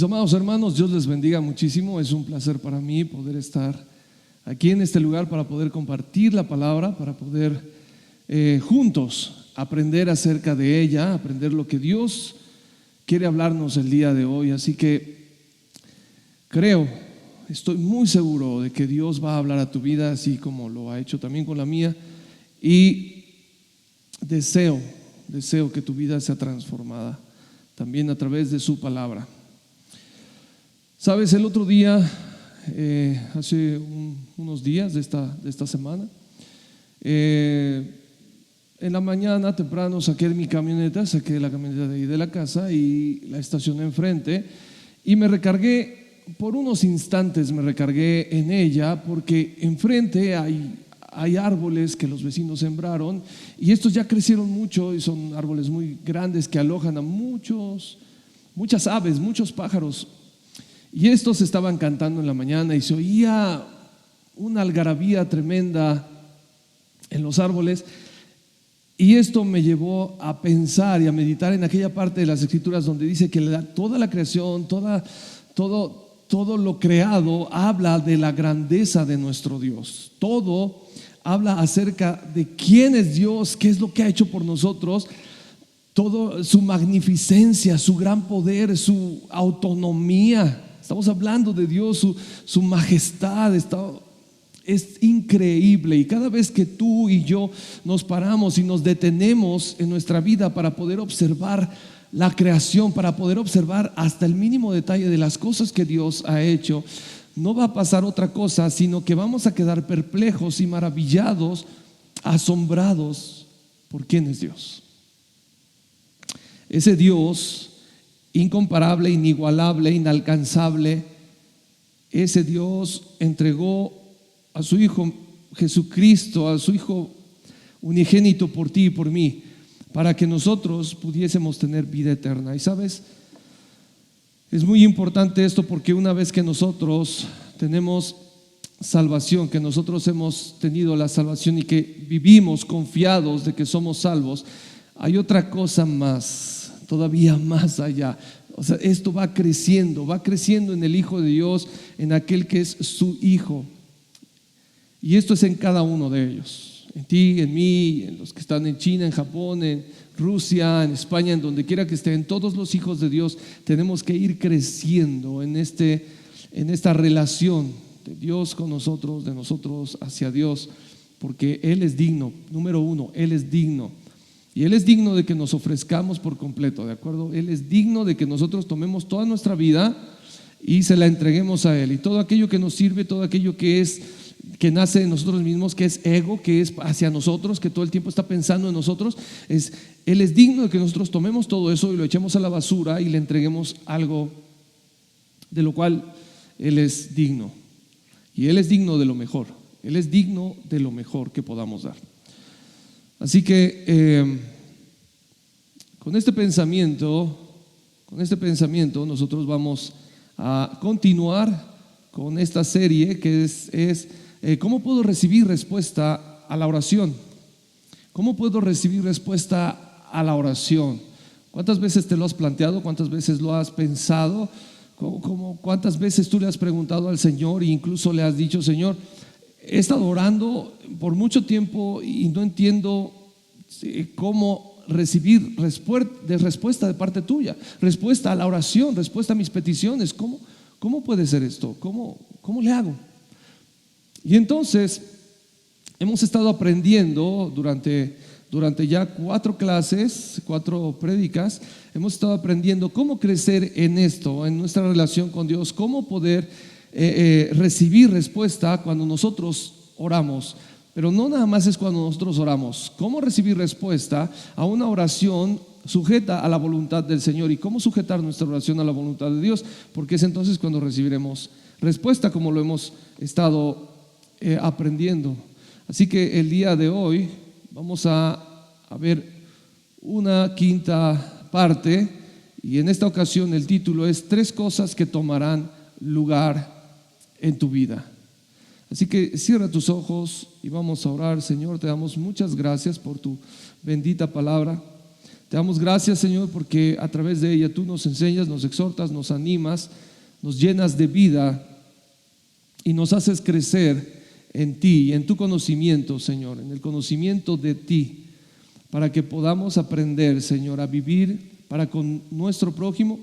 Mis amados hermanos, Dios les bendiga muchísimo. Es un placer para mí poder estar aquí en este lugar para poder compartir la palabra, para poder juntos aprender acerca de ella, aprender lo que Dios quiere hablarnos el día de hoy. Así que estoy muy seguro de que Dios va a hablar a tu vida así como lo ha hecho también con la mía, y deseo que tu vida sea transformada también a través de su palabra. Sabes, el otro día, hace unos días de esta semana, en la mañana temprano saqué la camioneta de ahí de la casa y la estacioné enfrente y me recargué, por unos instantes me recargué en ella porque enfrente hay árboles que los vecinos sembraron y estos ya crecieron mucho y son árboles muy grandes que alojan a muchas aves, muchos pájaros. Y estos estaban cantando en la mañana y se oía una algarabía tremenda en los árboles. Y esto me llevó a pensar y a meditar en aquella parte de las Escrituras donde dice que toda la creación, todo lo creado habla de la grandeza de nuestro Dios. Todo habla acerca de quién es Dios, qué es lo que ha hecho por nosotros, todo su magnificencia, su gran poder, su autonomía. Estamos hablando de Dios, su majestad. Es increíble, y cada vez que tú y yo nos paramos y nos detenemos en nuestra vida para poder observar la creación, para poder observar hasta el mínimo detalle de las cosas que Dios ha hecho, no va a pasar otra cosa, sino que vamos a quedar perplejos y maravillados, asombrados por quién es Dios. Ese Dios incomparable, inigualable, inalcanzable, ese Dios entregó a su Hijo Jesucristo, a su Hijo unigénito por ti y por mí, para que nosotros pudiésemos tener vida eterna. Y sabes, es muy importante esto porque una vez que nosotros tenemos salvación, que nosotros hemos tenido la salvación y que vivimos confiados de que somos salvos, hay otra cosa más, todavía más allá. O sea, esto va creciendo en el Hijo de Dios, en aquel que es su Hijo. Y esto es en cada uno de ellos, en ti, en mí, en los que están en China, en Japón, en Rusia, en España, en donde quiera que estén. Todos los hijos de Dios tenemos que ir creciendo en esta relación de Dios con nosotros, de nosotros hacia Dios, porque Él es digno. Número uno, Él es digno. Y Él es digno de que nos ofrezcamos por completo, ¿de acuerdo? Él es digno de que nosotros tomemos toda nuestra vida y se la entreguemos a Él. Y todo aquello que nos sirve, todo aquello que nace de nosotros mismos, que es ego, que es hacia nosotros, que todo el tiempo está pensando en nosotros, Él es digno de que nosotros tomemos todo eso y lo echemos a la basura y le entreguemos algo de lo cual Él es digno. Y Él es digno de lo mejor. Él es digno de lo mejor que podamos dar. Así que con este pensamiento nosotros vamos a continuar con esta serie que es ¿cómo puedo recibir respuesta a la oración? ¿Cómo puedo recibir respuesta a la oración? ¿Cuántas veces te lo has planteado? ¿Cuántas veces lo has pensado? ¿Cuántas veces tú le has preguntado al Señor e incluso le has dicho: Señor, he estado orando por mucho tiempo y no entiendo cómo recibir respuesta de parte tuya, respuesta a la oración, respuesta a mis peticiones? ¿Cómo puede ser esto? ¿Cómo le hago? Y entonces hemos estado aprendiendo durante ya 4 clases, 4 prédicas, hemos estado aprendiendo cómo crecer en esto, en nuestra relación con Dios, cómo poder recibir respuesta cuando nosotros oramos. Pero no nada más es cuando nosotros oramos. ¿Cómo recibir respuesta a una oración sujeta a la voluntad del Señor? ¿Y cómo sujetar nuestra oración a la voluntad de Dios? Porque es entonces cuando recibiremos respuesta, como lo hemos estado aprendiendo. Así que el día de hoy vamos a ver una quinta parte, y en esta ocasión el título es 3 cosas que tomarán lugar en tu vida. Así que cierra tus ojos y vamos a orar. Señor, te damos muchas gracias por tu bendita palabra. Te damos gracias, Señor, porque a través de ella tú nos enseñas, nos exhortas, nos animas, nos llenas de vida y nos haces crecer en ti, en tu conocimiento, Señor, en el conocimiento de ti, para que podamos aprender, Señor, a vivir para con nuestro prójimo,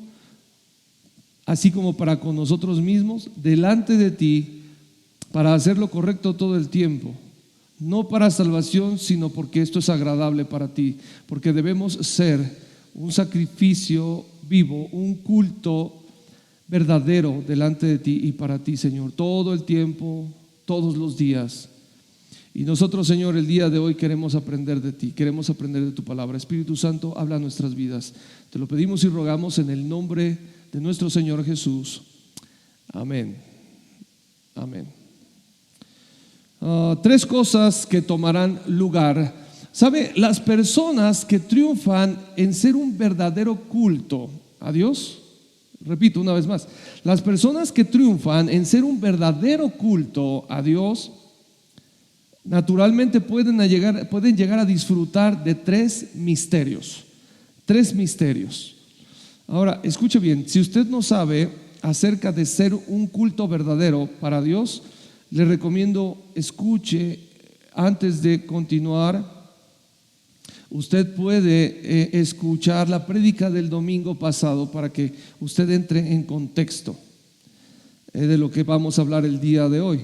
así como para con nosotros mismos, delante de ti, para hacer lo correcto todo el tiempo, no para salvación, sino porque esto es agradable para ti, porque debemos ser un sacrificio vivo, un culto verdadero delante de ti y para ti, Señor, todo el tiempo, todos los días. Y nosotros, Señor, el día de hoy queremos aprender de ti, queremos aprender de tu palabra. Espíritu Santo, habla nuestras vidas. Te lo pedimos y rogamos en el nombre de nuestro Señor Jesús. Amén. Amén. Tres cosas que tomarán lugar. ¿Sabe? Las personas que triunfan en ser un verdadero culto a Dios, repito una vez más, las personas que triunfan en ser un verdadero culto a Dios, naturalmente pueden llegar a disfrutar de tres misterios. Tres misterios. Ahora, escuche bien, si usted no sabe acerca de ser un culto verdadero para Dios, le recomiendo escuche antes de continuar. Usted puede escuchar la prédica del domingo pasado para que usted entre en contexto de lo que vamos a hablar el día de hoy.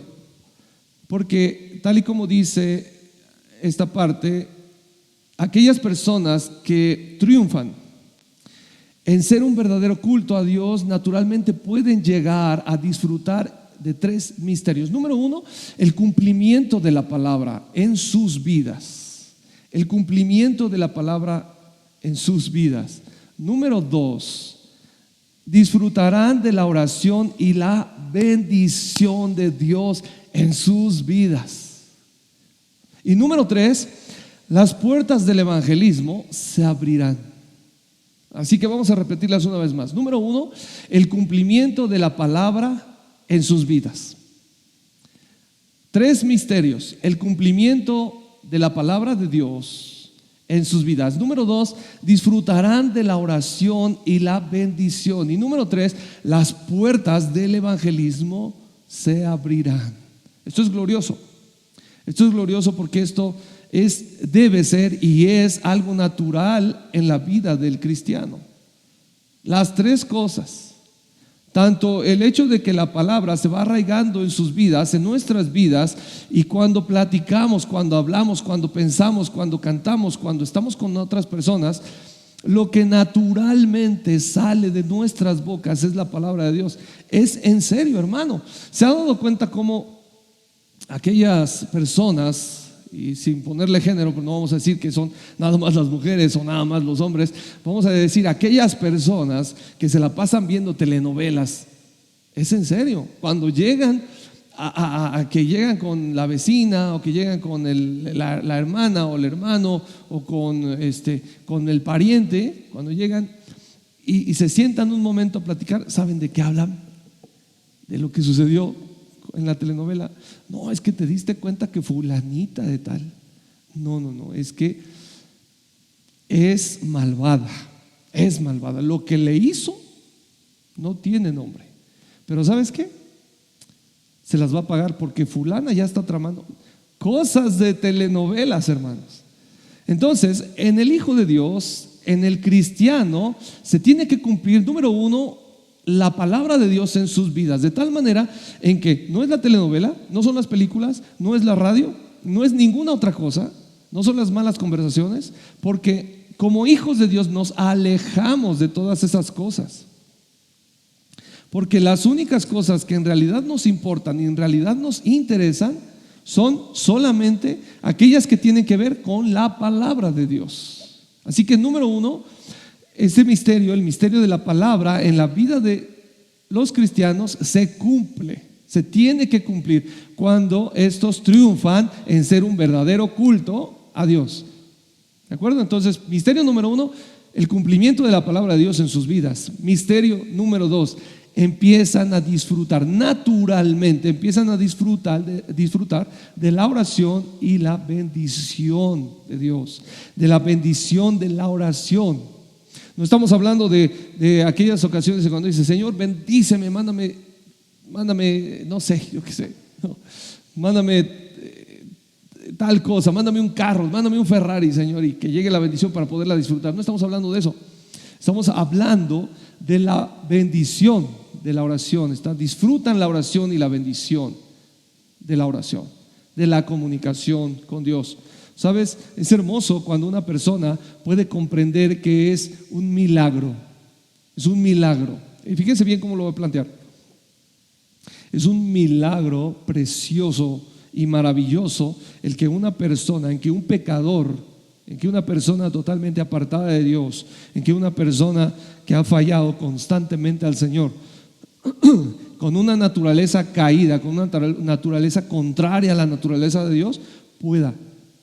Porque tal y como dice esta parte, aquellas personas que triunfan en ser un verdadero culto a Dios, naturalmente pueden llegar a disfrutar de tres misterios. Número uno, el cumplimiento de la palabra en sus vidas. El cumplimiento de la palabra en sus vidas. Número dos, disfrutarán de la oración y la bendición de Dios en sus vidas. Y número tres, las puertas del evangelismo se abrirán. Así que vamos a repetirlas una vez más. Número uno, el cumplimiento de la palabra en sus vidas. Tres misterios: el cumplimiento de la palabra de Dios en sus vidas. Número dos, disfrutarán de la oración y la bendición. Y número tres, las puertas del evangelismo se abrirán. Esto es glorioso. Esto es glorioso porque esto debe ser y es algo natural en la vida del cristiano. Las tres cosas. Tanto el hecho de que la palabra se va arraigando en sus vidas, en nuestras vidas, y cuando platicamos, cuando hablamos, cuando pensamos, cuando cantamos, cuando estamos con otras personas, lo que naturalmente sale de nuestras bocas es la palabra de Dios. Es en serio, hermano. ¿Se ha dado cuenta cómo aquellas personas, y sin ponerle género, pero no vamos a decir que son nada más las mujeres o nada más los hombres, vamos a decir aquellas personas que se la pasan viendo telenovelas? Es en serio. Cuando llegan que llegan con la vecina, o que llegan con la hermana o el hermano, o con el pariente, cuando llegan y se sientan un momento a platicar, ¿saben de qué hablan? De lo que sucedió en la telenovela. No, es que te diste cuenta que fulanita de tal. No, es que es malvada. Es malvada. Lo que le hizo no tiene nombre. Pero ¿sabes qué? Se las va a pagar porque fulana ya está tramando. Cosas de telenovelas, hermanos. Entonces, en el Hijo de Dios, en el cristiano, se tiene que cumplir, número uno, la palabra de Dios en sus vidas, de tal manera en que no es la telenovela, no son las películas, no es la radio, no es ninguna otra cosa, no son las malas conversaciones, porque como hijos de Dios nos alejamos de todas esas cosas. Porque las únicas cosas que en realidad nos importan y en realidad nos interesan son solamente aquellas que tienen que ver con la palabra de Dios. Así que número uno, ese misterio, el misterio de la palabra en la vida de los cristianos se cumple, se tiene que cumplir cuando estos triunfan en ser un verdadero culto a Dios. ¿De acuerdo? Entonces, misterio número uno, el cumplimiento de la palabra de Dios en sus vidas. Misterio número dos, empiezan a disfrutar naturalmente, empiezan a disfrutar de la oración y la bendición de Dios, de la bendición de la oración. No estamos hablando de aquellas ocasiones cuando dice: Señor, bendíceme, mándame, no sé, yo qué sé, no, mándame tal cosa, mándame un carro, mándame un Ferrari, Señor, y que llegue la bendición para poderla disfrutar. No estamos hablando de eso. Estamos hablando de la bendición de la oración. Disfrutan la oración y la bendición de la oración, de la comunicación con Dios. ¿Sabes? Es hermoso cuando una persona puede comprender que es un milagro. Es un milagro. Y fíjense bien cómo lo voy a plantear. Es un milagro precioso y maravilloso el que una persona, en que un pecador, en que una persona totalmente apartada de Dios, en que una persona que ha fallado constantemente al Señor, con una naturaleza caída, con una naturaleza contraria a la naturaleza de Dios, pueda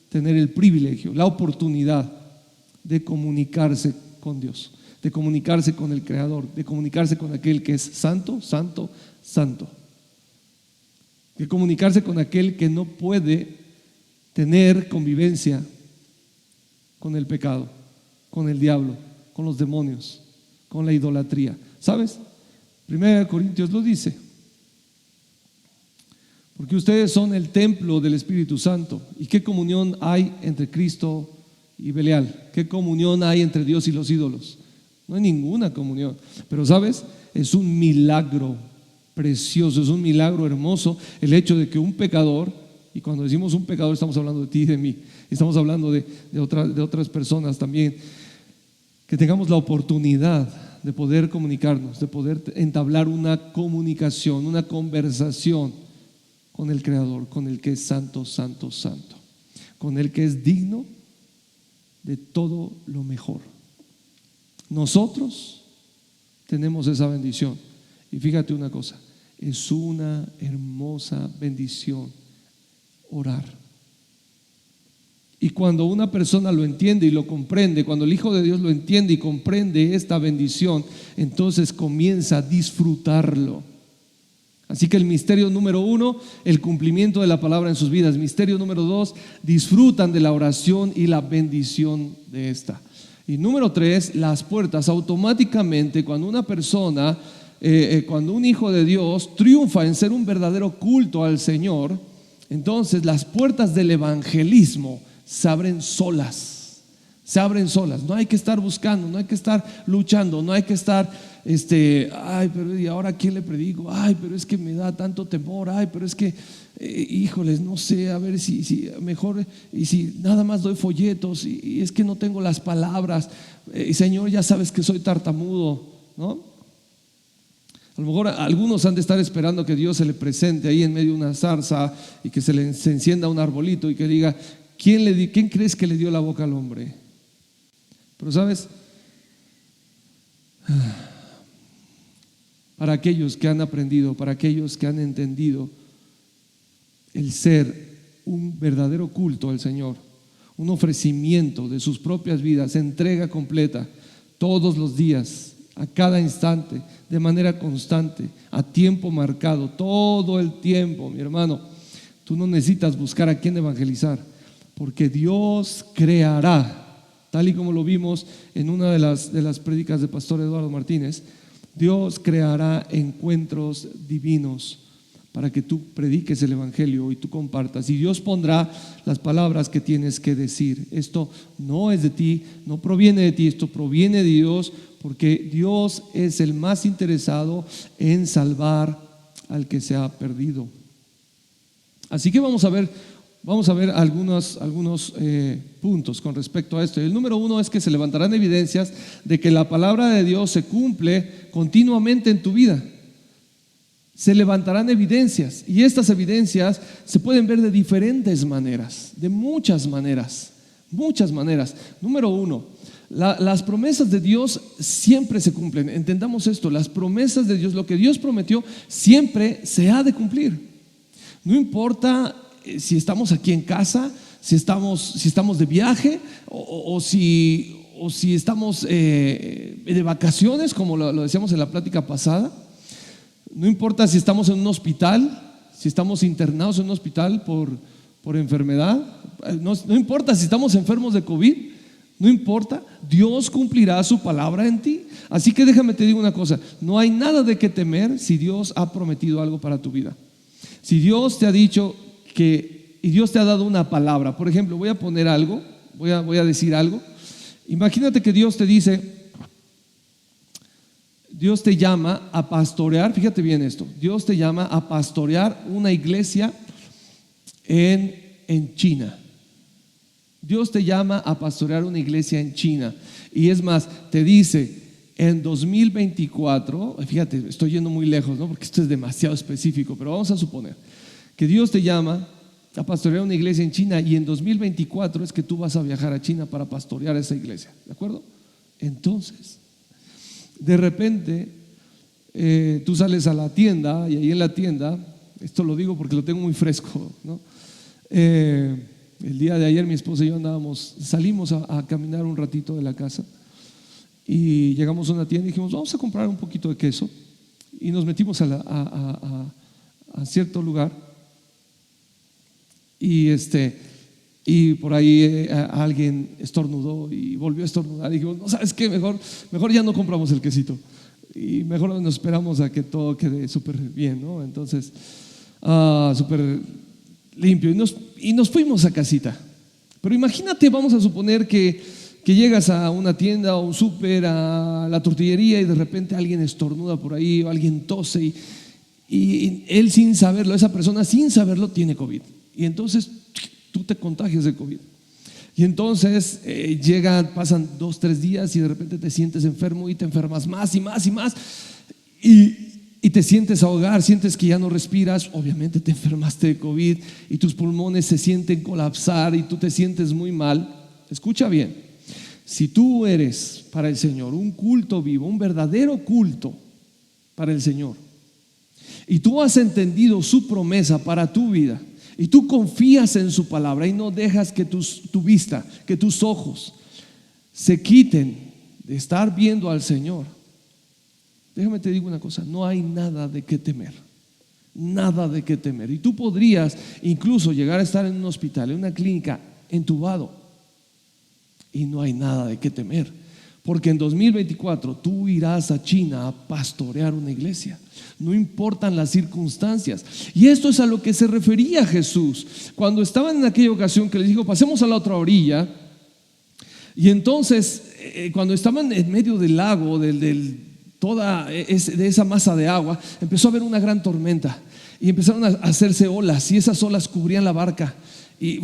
tener el privilegio, la oportunidad de comunicarse con Dios, de comunicarse con el Creador, de comunicarse con aquel que es santo, santo, santo, de comunicarse con aquel que no puede tener convivencia con el pecado, con el diablo, con los demonios, con la idolatría. ¿Sabes? 1 Corintios lo dice: porque ustedes son el templo del Espíritu Santo. ¿Y qué comunión hay entre Cristo y Belial? ¿Qué comunión hay entre Dios y los ídolos? No hay ninguna comunión. Pero ¿sabes? Es un milagro precioso, es un milagro hermoso el hecho de que un pecador, y cuando decimos un pecador estamos hablando de ti y de mí, estamos hablando de otras personas también, que tengamos la oportunidad de poder comunicarnos, de poder entablar una comunicación, una conversación con el Creador, con el que es santo, santo, santo, con el que es digno de todo lo mejor. Nosotros tenemos esa bendición. Y fíjate una cosa, es una hermosa bendición orar. Y cuando una persona lo entiende y lo comprende, cuando el Hijo de Dios lo entiende y comprende esta bendición, entonces comienza a disfrutarlo. Así que el misterio número 1, el cumplimiento de la palabra en sus vidas. Misterio número 2, disfrutan de la oración y la bendición de esta. Y número 3, las puertas. Automáticamente cuando una persona, cuando un hijo de Dios triunfa en ser un verdadero culto al Señor, entonces las puertas del evangelismo se abren solas. Se abren solas. No hay que estar buscando, no hay que estar luchando, no hay que estar ay, pero ¿y ahora a quién le predico? Ay, pero es que me da tanto temor. Ay, pero es que híjoles, no sé, a ver si mejor, y si nada más doy folletos, y es que no tengo las palabras, y Señor, ya sabes que soy tartamudo, ¿no? A lo mejor algunos han de estar esperando que Dios se le presente ahí en medio de una zarza y que se encienda un arbolito y que diga: ¿quién crees que le dio la boca al hombre? Pero ¿sabes? Para aquellos que han aprendido, para aquellos que han entendido el ser un verdadero culto al Señor, un ofrecimiento de sus propias vidas, entrega completa, todos los días, a cada instante, de manera constante, a tiempo marcado, todo el tiempo, mi hermano. Tú no necesitas buscar a quién evangelizar, porque Dios creará, tal y como lo vimos en una de las prédicas de Pastor Eduardo Martínez. Dios creará encuentros divinos para que tú prediques el evangelio y tú compartas, y Dios pondrá las palabras que tienes que decir. Esto no es de ti, no proviene de ti, esto proviene de Dios, porque Dios es el más interesado en salvar al que se ha perdido. Así que vamos a ver algunos puntos con respecto a esto. El número 1 es que se levantarán evidencias de que la palabra de Dios se cumple continuamente en tu vida. Se levantarán evidencias, y estas evidencias se pueden ver de diferentes maneras, de muchas maneras. Número 1, las promesas de Dios siempre se cumplen. Entendamos esto: las promesas de Dios, lo que Dios prometió, siempre se ha de cumplir. No importa si estamos aquí en casa, si estamos de viaje o si estamos de vacaciones, como lo decíamos en la plática pasada. No importa si estamos en un hospital, si estamos internados en un hospital por enfermedad, no importa si estamos enfermos de COVID, no importa, Dios cumplirá su palabra en ti. Así que déjame te digo una cosa, no hay nada de qué temer si Dios ha prometido algo para tu vida. Si Dios te ha dicho y Dios te ha dado una palabra, por ejemplo, voy a poner algo, voy a decir algo. Imagínate que Dios te dice, Dios te llama a pastorear, fíjate bien esto, Dios te llama a pastorear una iglesia en China. Dios te llama a pastorear una iglesia en China. Y es más, te dice, en 2024, fíjate, estoy yendo muy lejos, ¿no? Porque esto es demasiado específico, pero vamos a suponer que Dios te llama a pastorear una iglesia en China y en 2024 es que tú vas a viajar a China para pastorear esa iglesia, ¿de acuerdo? Entonces, de repente, tú sales a la tienda y ahí en la tienda, esto lo digo porque lo tengo muy fresco, ¿no? El día de ayer mi esposa y yo salimos a caminar un ratito de la casa y llegamos a una tienda y dijimos, vamos a comprar un poquito de queso, y nos metimos a cierto lugar y por ahí alguien estornudó y volvió a estornudar y dijimos, no, ¿sabes qué? Mejor ya no compramos el quesito y mejor nos esperamos a que todo quede súper bien, ¿no? Entonces, súper limpio, y nos fuimos a casita. Pero imagínate, vamos a suponer que llegas a una tienda o un súper, a la tortillería, y de repente alguien estornuda por ahí o alguien tose y él sin saberlo, esa persona sin saberlo tiene COVID, y entonces tú te contagias de COVID. Y entonces pasan 2-3 días y de repente te sientes enfermo y te enfermas más y más y más, y te sientes ahogar, sientes que ya no respiras, obviamente te enfermaste de COVID y tus pulmones se sienten colapsar y tú te sientes muy mal. Escucha bien, si tú eres para el Señor un culto vivo, un verdadero culto para el Señor, y tú has entendido su promesa para tu vida, y tú confías en su palabra y no dejas que tu vista, que tus ojos se quiten de estar viendo al Señor, déjame te digo una cosa, no hay nada de qué temer, nada de qué temer. Y tú podrías incluso llegar a estar en un hospital, en una clínica, entubado, y no hay nada de qué temer, porque en 2024 tú irás a China a pastorear una iglesia, no importan las circunstancias. Y esto es a lo que se refería Jesús cuando estaban en aquella ocasión que les dijo, pasemos a la otra orilla. Y entonces cuando estaban en medio del lago, de esa masa de agua, empezó a haber una gran tormenta y empezaron a hacerse olas, y esas olas cubrían la barca. Y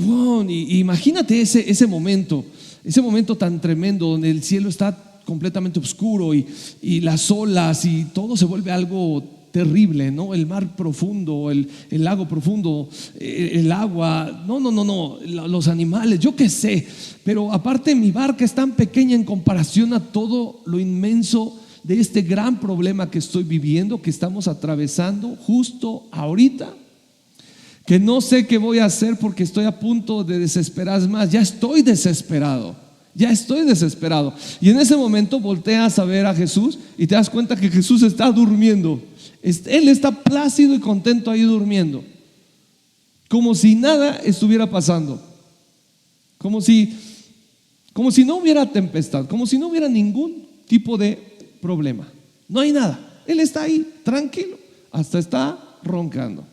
imagínate ese momento tan tremendo donde el cielo está completamente oscuro y las olas y todo se vuelve algo terrible, ¿no? El mar profundo, el lago profundo, el agua, no, los animales, yo qué sé. Pero aparte, mi barca es tan pequeña en comparación a todo lo inmenso de este gran problema que estoy viviendo, que estamos atravesando justo ahorita, que no sé qué voy a hacer porque estoy a punto de desesperar. Más, ya estoy desesperado. Y en ese momento volteas a ver a Jesús y te das cuenta que Jesús está durmiendo. Él está plácido y contento ahí durmiendo, como si nada estuviera pasando, como si no hubiera tempestad, como si no hubiera ningún tipo de problema. No hay nada. Él está ahí tranquilo, hasta está roncando.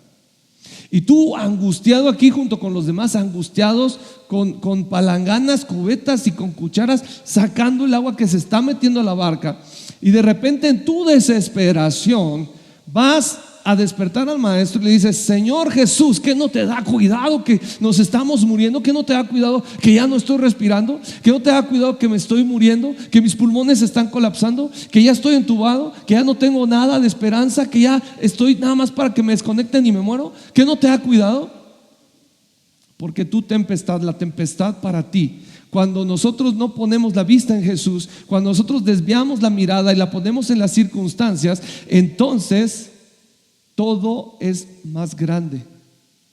Y tú angustiado aquí junto con los demás, angustiados con palanganas, cubetas y con cucharas, sacando el agua que se está metiendo a la barca. Y de repente en tu desesperación vas a despertar al maestro y le dices, Señor Jesús, ¿qué no te da cuidado que nos estamos muriendo? ¿Qué no te da cuidado que ya no estoy respirando? ¿Qué no te da cuidado que me estoy muriendo? ¿Que mis pulmones están colapsando? ¿Que ya estoy entubado? ¿Que ya no tengo nada de esperanza? ¿Que ya estoy nada más para que me desconecten y me muero? ¿Qué no te da cuidado? Porque tu tempestad, la tempestad para ti, cuando nosotros no ponemos la vista en Jesús, cuando nosotros desviamos la mirada y la ponemos en las circunstancias, entonces todo es más grande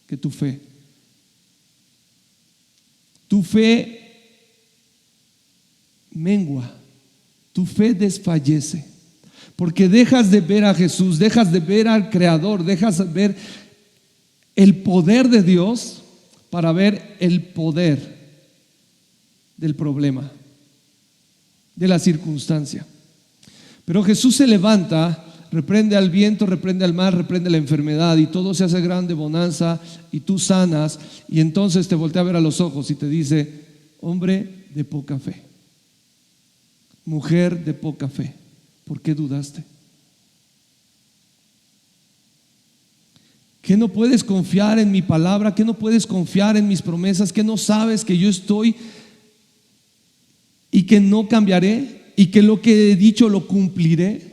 que tu fe. Tu fe mengua, tu fe desfallece, Porque dejas de ver a Jesús, dejas de ver al Creador, dejas de ver el poder de Dios para ver el poder del problema, de la circunstancia. Pero Jesús se levanta, reprende al viento, reprende al mar, reprende la enfermedad, y todo se hace grande bonanza, y tú sanas, y entonces te voltea a ver a los ojos y te dice: hombre de poca fe, mujer de poca fe, ¿por qué dudaste? ¿Que no puedes confiar en mi palabra? ¿Que no puedes confiar en mis promesas? ¿Que no sabes que yo estoy y que no cambiaré y que lo que he dicho lo cumpliré?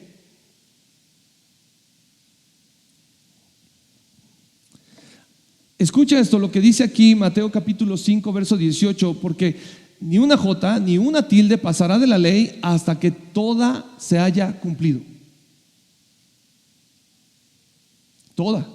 Escucha esto, lo que dice aquí Mateo capítulo 5 verso 18: porque ni una jota ni una tilde pasará de la ley hasta que toda se haya cumplido. Toda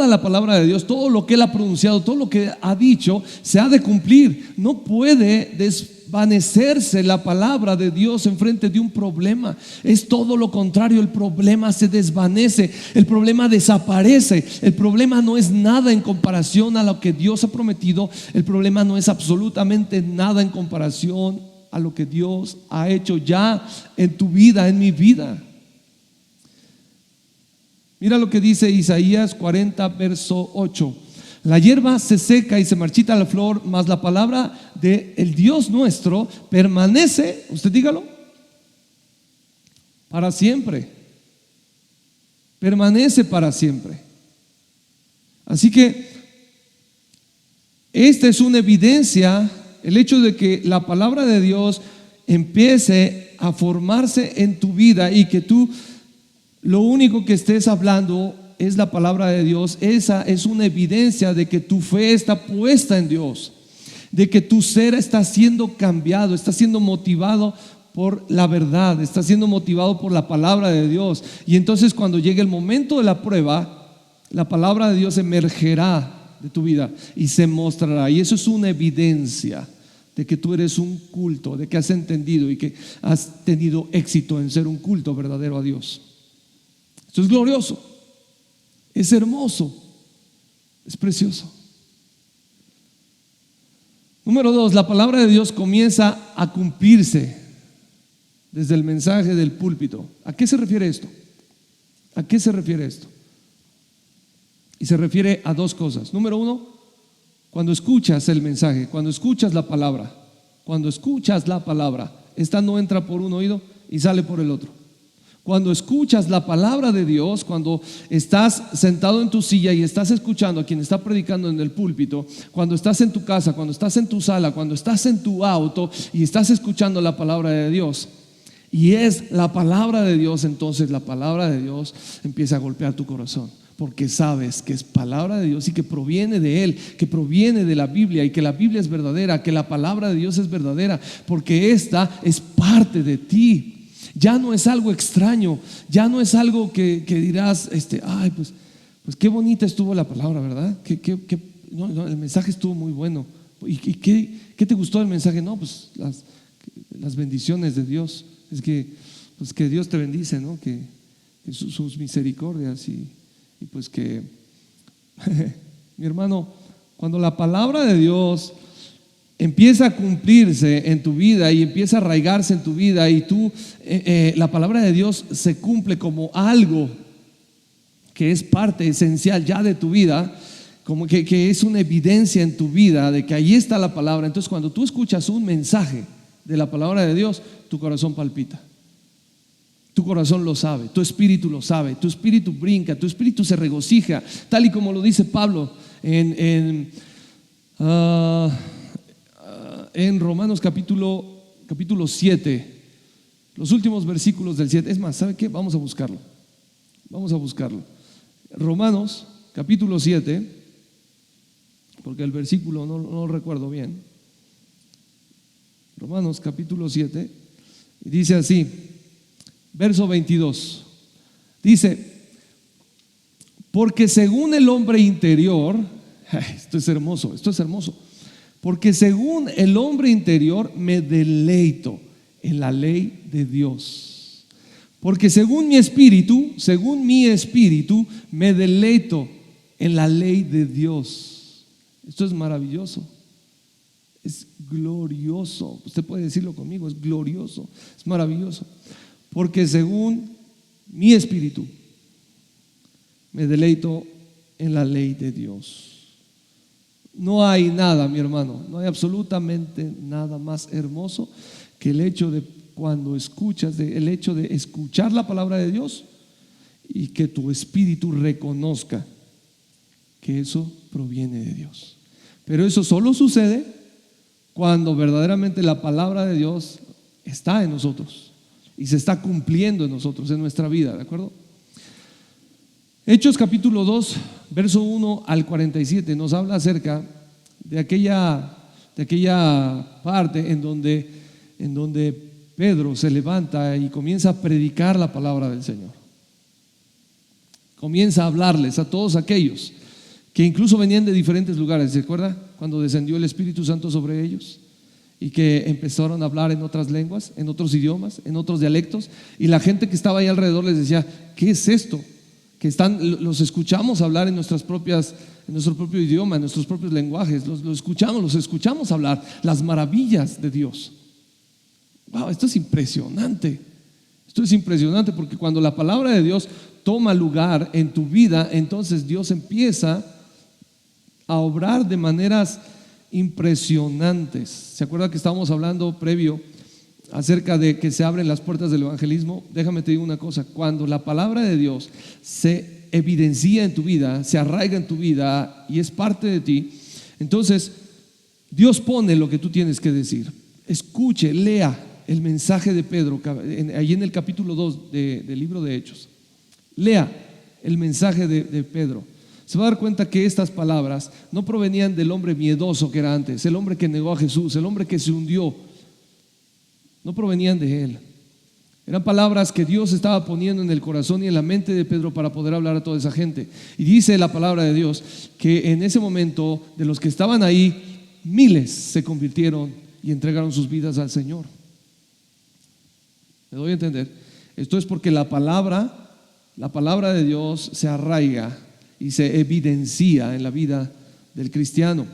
la palabra de Dios, todo lo que Él ha pronunciado, todo lo que ha dicho, se ha de cumplir. No puede desvanecerse la palabra de Dios en frente de un problema. Es todo lo contrario, el problema se desvanece, el problema desaparece. El problema no es nada en comparación a lo que Dios ha prometido. El problema no es absolutamente nada en comparación a lo que Dios ha hecho ya en tu vida, en mi vida. Mira lo que dice Isaías 40 verso 8: la hierba se seca y se marchita la flor, mas la palabra del Dios nuestro permanece, usted dígalo, para siempre. Permanece para siempre. Así que esta es una evidencia, el hecho de que la palabra de Dios empiece a formarse en tu vida y que tú lo único que estés hablando es la palabra de Dios. Esa es una evidencia de que tu fe está puesta en Dios, de que tu ser está siendo cambiado, está siendo motivado por la verdad, está siendo motivado por la palabra de Dios. Y entonces cuando llegue el momento de la prueba, la palabra de Dios emergerá de tu vida y se mostrará. Y eso es una evidencia de que tú eres un culto, de que has entendido y que has tenido éxito en ser un culto verdadero a Dios. Esto es glorioso, es hermoso, es precioso. Número 2, la palabra de Dios comienza a cumplirse desde el mensaje del púlpito. ¿A qué se refiere esto? ¿A qué se refiere esto? Y se refiere a dos cosas. Número 1, cuando escuchas el mensaje, cuando escuchas la palabra, esta no entra por un oído y sale por el otro. Cuando escuchas la palabra de Dios, cuando estás sentado en tu silla y estás escuchando a quien está predicando en el púlpito, cuando estás en tu casa, cuando estás en tu sala, cuando estás en tu auto y estás escuchando la palabra de Dios, y es la palabra de Dios, entonces la palabra de Dios empieza a golpear tu corazón, porque sabes que es palabra de Dios y que proviene de Él, que proviene de la Biblia, y que la Biblia es verdadera, que la palabra de Dios es verdadera, porque esta es parte de ti. Ya no es algo extraño, ya no es algo que dirás, ay, pues qué bonita estuvo la palabra, ¿verdad? No, el mensaje estuvo muy bueno. ¿Y qué te gustó del mensaje? No, pues las bendiciones de Dios. Es que, pues que Dios te bendice, ¿no? Que sus misericordias y pues que, mi hermano, cuando la palabra de Dios empieza a cumplirse en tu vida y empieza a arraigarse en tu vida, y tú, la palabra de Dios se cumple como algo que es parte esencial ya de tu vida, como que es una evidencia en tu vida de que ahí está la palabra. Entonces cuando tú escuchas un mensaje de la palabra de Dios, tu corazón palpita, tu corazón lo sabe, tu espíritu lo sabe, tu espíritu brinca, tu espíritu se regocija, tal y como lo dice Pablo en Romanos capítulo 7, los últimos versículos del 7. Es más, ¿sabe qué? Vamos a buscarlo. Romanos capítulo 7, porque el versículo no lo recuerdo bien. Romanos capítulo 7, y dice así, verso 22. Dice: porque según el hombre interior, esto es hermoso. Porque según el hombre interior me deleito en la ley de Dios. Porque según mi espíritu, me deleito en la ley de Dios. Esto es maravilloso. Es glorioso. Usted puede decirlo conmigo, es glorioso, es maravilloso. Porque según mi espíritu, me deleito en la ley de Dios. No hay nada, mi hermano, no hay absolutamente nada más hermoso que el hecho de cuando escuchas, el hecho de escuchar la palabra de Dios y que tu espíritu reconozca que eso proviene de Dios. Pero eso solo sucede cuando verdaderamente la palabra de Dios está en nosotros y se está cumpliendo en nosotros, en nuestra vida, ¿de acuerdo? Hechos capítulo 2, verso 1 al 47 nos habla acerca de aquella parte en donde Pedro se levanta y comienza a predicar la palabra del Señor. Comienza a hablarles a todos aquellos que incluso venían de diferentes lugares. ¿Se acuerda cuando descendió el Espíritu Santo sobre ellos? Y que empezaron a hablar en otras lenguas, en otros idiomas, en otros dialectos. Y la gente que estaba ahí alrededor les decía: ¿qué es esto? Los escuchamos hablar en nuestro propio idioma, en nuestros propios lenguajes. Los escuchamos hablar las maravillas de Dios. Wow, esto es impresionante. Esto es impresionante porque cuando la palabra de Dios toma lugar en tu vida, entonces Dios empieza a obrar de maneras impresionantes. ¿Se acuerda que estábamos hablando previo acerca de que se abren las puertas del evangelismo? Déjame te digo una cosa: cuando la palabra de Dios se evidencia en tu vida, se arraiga en tu vida y es parte de ti, entonces Dios pone lo que tú tienes que decir. Escuche, lea el mensaje de Pedro ahí en el capítulo 2 del libro de Hechos. Lea el mensaje de Pedro. Se va a dar cuenta que estas palabras no provenían del hombre miedoso que era antes, el hombre que negó a Jesús, el hombre que se hundió. No provenían de él. Eran palabras que Dios estaba poniendo en el corazón y en la mente de Pedro para poder hablar a toda esa gente. Y dice la palabra de Dios que en ese momento, de los que estaban ahí, miles se convirtieron y entregaron sus vidas al Señor. ¿Me doy a entender? Esto es porque la palabra de Dios se arraiga y se evidencia en la vida del cristiano.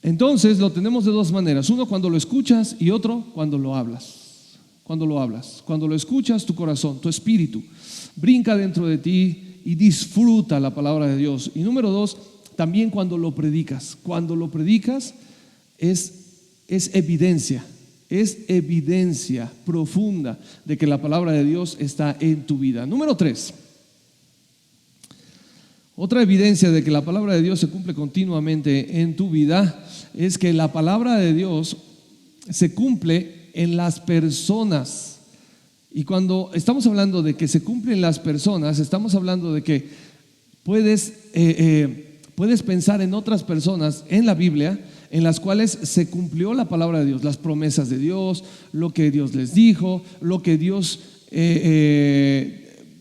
Entonces lo tenemos de dos maneras: uno cuando lo escuchas y otro cuando lo hablas. Cuando lo escuchas, tu corazón, tu espíritu brinca dentro de ti y disfruta la palabra de Dios. Y número dos, también cuando lo predicas. Cuando lo predicas es evidencia profunda de que la palabra de Dios está en tu vida. Número tres, otra evidencia de que la palabra de Dios se cumple continuamente en tu vida es que la palabra de Dios se cumple en las personas. Y cuando estamos hablando de que se cumple en las personas, estamos hablando de que puedes pensar en otras personas en la Biblia en las cuales se cumplió la palabra de Dios, las promesas de Dios, lo que Dios les dijo, lo que Dios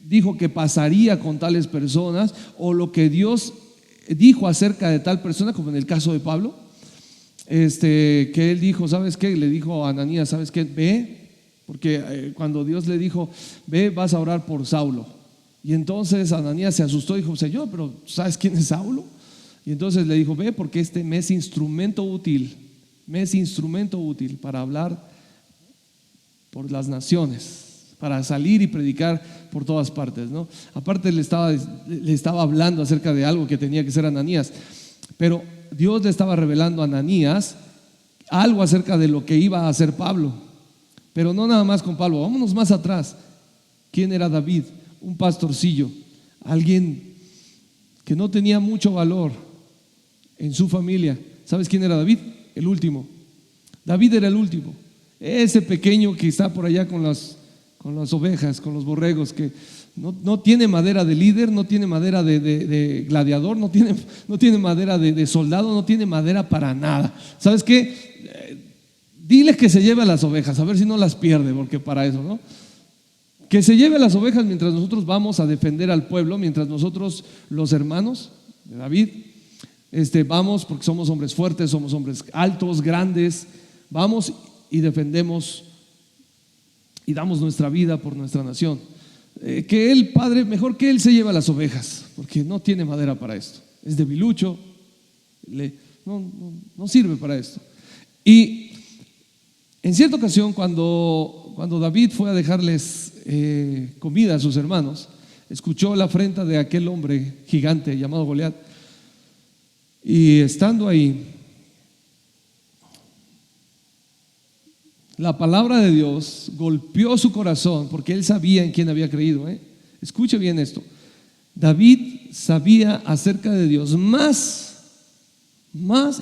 dijo que pasaría con tales personas, o lo que Dios dijo acerca de tal persona, como en el caso de Pablo, que él dijo: ¿sabes qué? Le dijo a Ananías: ¿sabes qué? Ve, porque cuando Dios le dijo: ve, vas a orar por Saulo. Y entonces Ananías se asustó y dijo: Señor, pero ¿sabes quién es Saulo? Y entonces le dijo: ve, porque me es instrumento útil para hablar por las naciones, para salir y predicar por todas partes, ¿no? Aparte le estaba hablando acerca de algo que tenía que hacer Ananías, pero Dios le estaba revelando a Ananías algo acerca de lo que iba a hacer Pablo. Pero no nada más con Pablo, vámonos más atrás. ¿Quién era David? Un pastorcillo, alguien que no tenía mucho valor en su familia. ¿Sabes quién era David? El último. David era el último, ese pequeño que está por allá con las ovejas, con los borregos, que no tiene madera de líder, no tiene madera de gladiador, no tiene madera de soldado, no tiene madera para nada. ¿Sabes qué? Dile que se lleve a las ovejas, a ver si no las pierde, porque para eso, ¿no? Que se lleve a las ovejas mientras nosotros vamos a defender al pueblo, mientras nosotros, los hermanos de David, vamos, porque somos hombres fuertes, somos hombres altos, grandes, vamos y defendemos y damos nuestra vida por nuestra nación. Que él, padre, mejor que él se lleve las ovejas, porque no tiene madera para esto, es debilucho, no sirve para esto. Y en cierta ocasión, cuando David fue a dejarles comida a sus hermanos, escuchó la afrenta de aquel hombre gigante llamado Goliat, y estando ahí, la palabra de Dios golpeó su corazón, porque él sabía en quién había creído. Escuche bien esto: David sabía acerca de Dios más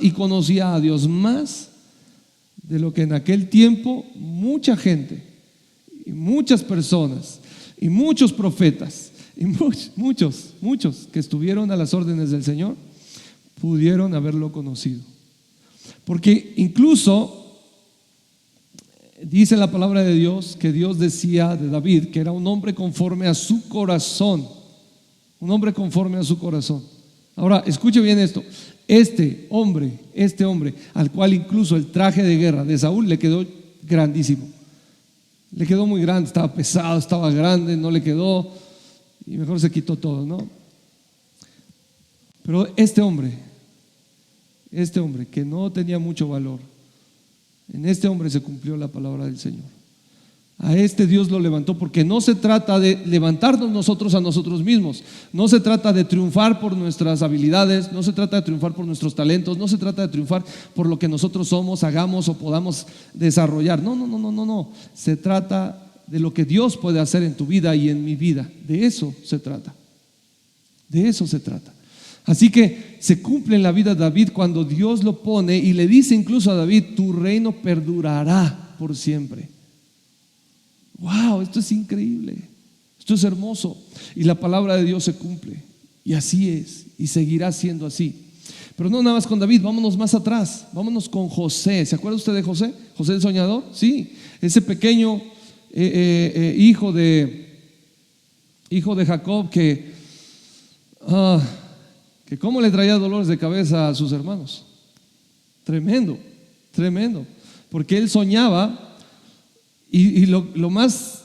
y conocía a Dios más de lo que en aquel tiempo mucha gente y muchas personas y muchos profetas y muchos que estuvieron a las órdenes del Señor pudieron haberlo conocido. Porque incluso dice la palabra de Dios que Dios decía de David que era un hombre conforme a su corazón, un hombre conforme a su corazón. Ahora, escuche bien esto: este hombre al cual incluso el traje de guerra de Saúl le quedó grandísimo, le quedó muy grande, estaba pesado, estaba grande, no le quedó, y mejor se quitó todo, ¿no? Pero este hombre que no tenía mucho valor, en este hombre se cumplió la palabra del Señor. A este Dios lo levantó, porque no se trata de levantarnos nosotros a nosotros mismos, no se trata de triunfar por nuestras habilidades, no se trata de triunfar por nuestros talentos, no se trata de triunfar por lo que nosotros somos, hagamos o podamos desarrollar. No. Se trata de lo que Dios puede hacer en tu vida y en mi vida. De eso se trata. De eso se trata. Así que se cumple en la vida de David cuando Dios lo pone y le dice incluso a David: tu reino perdurará por siempre. Wow, esto es increíble, esto es hermoso, y la palabra de Dios se cumple, y así es, y seguirá siendo así. Pero no nada más con David, vámonos más atrás, vámonos con José. ¿Se acuerda usted de José? José el soñador, sí, ese pequeño hijo de Jacob que cómo le traía dolores de cabeza a sus hermanos. Tremendo, porque él soñaba. Y lo más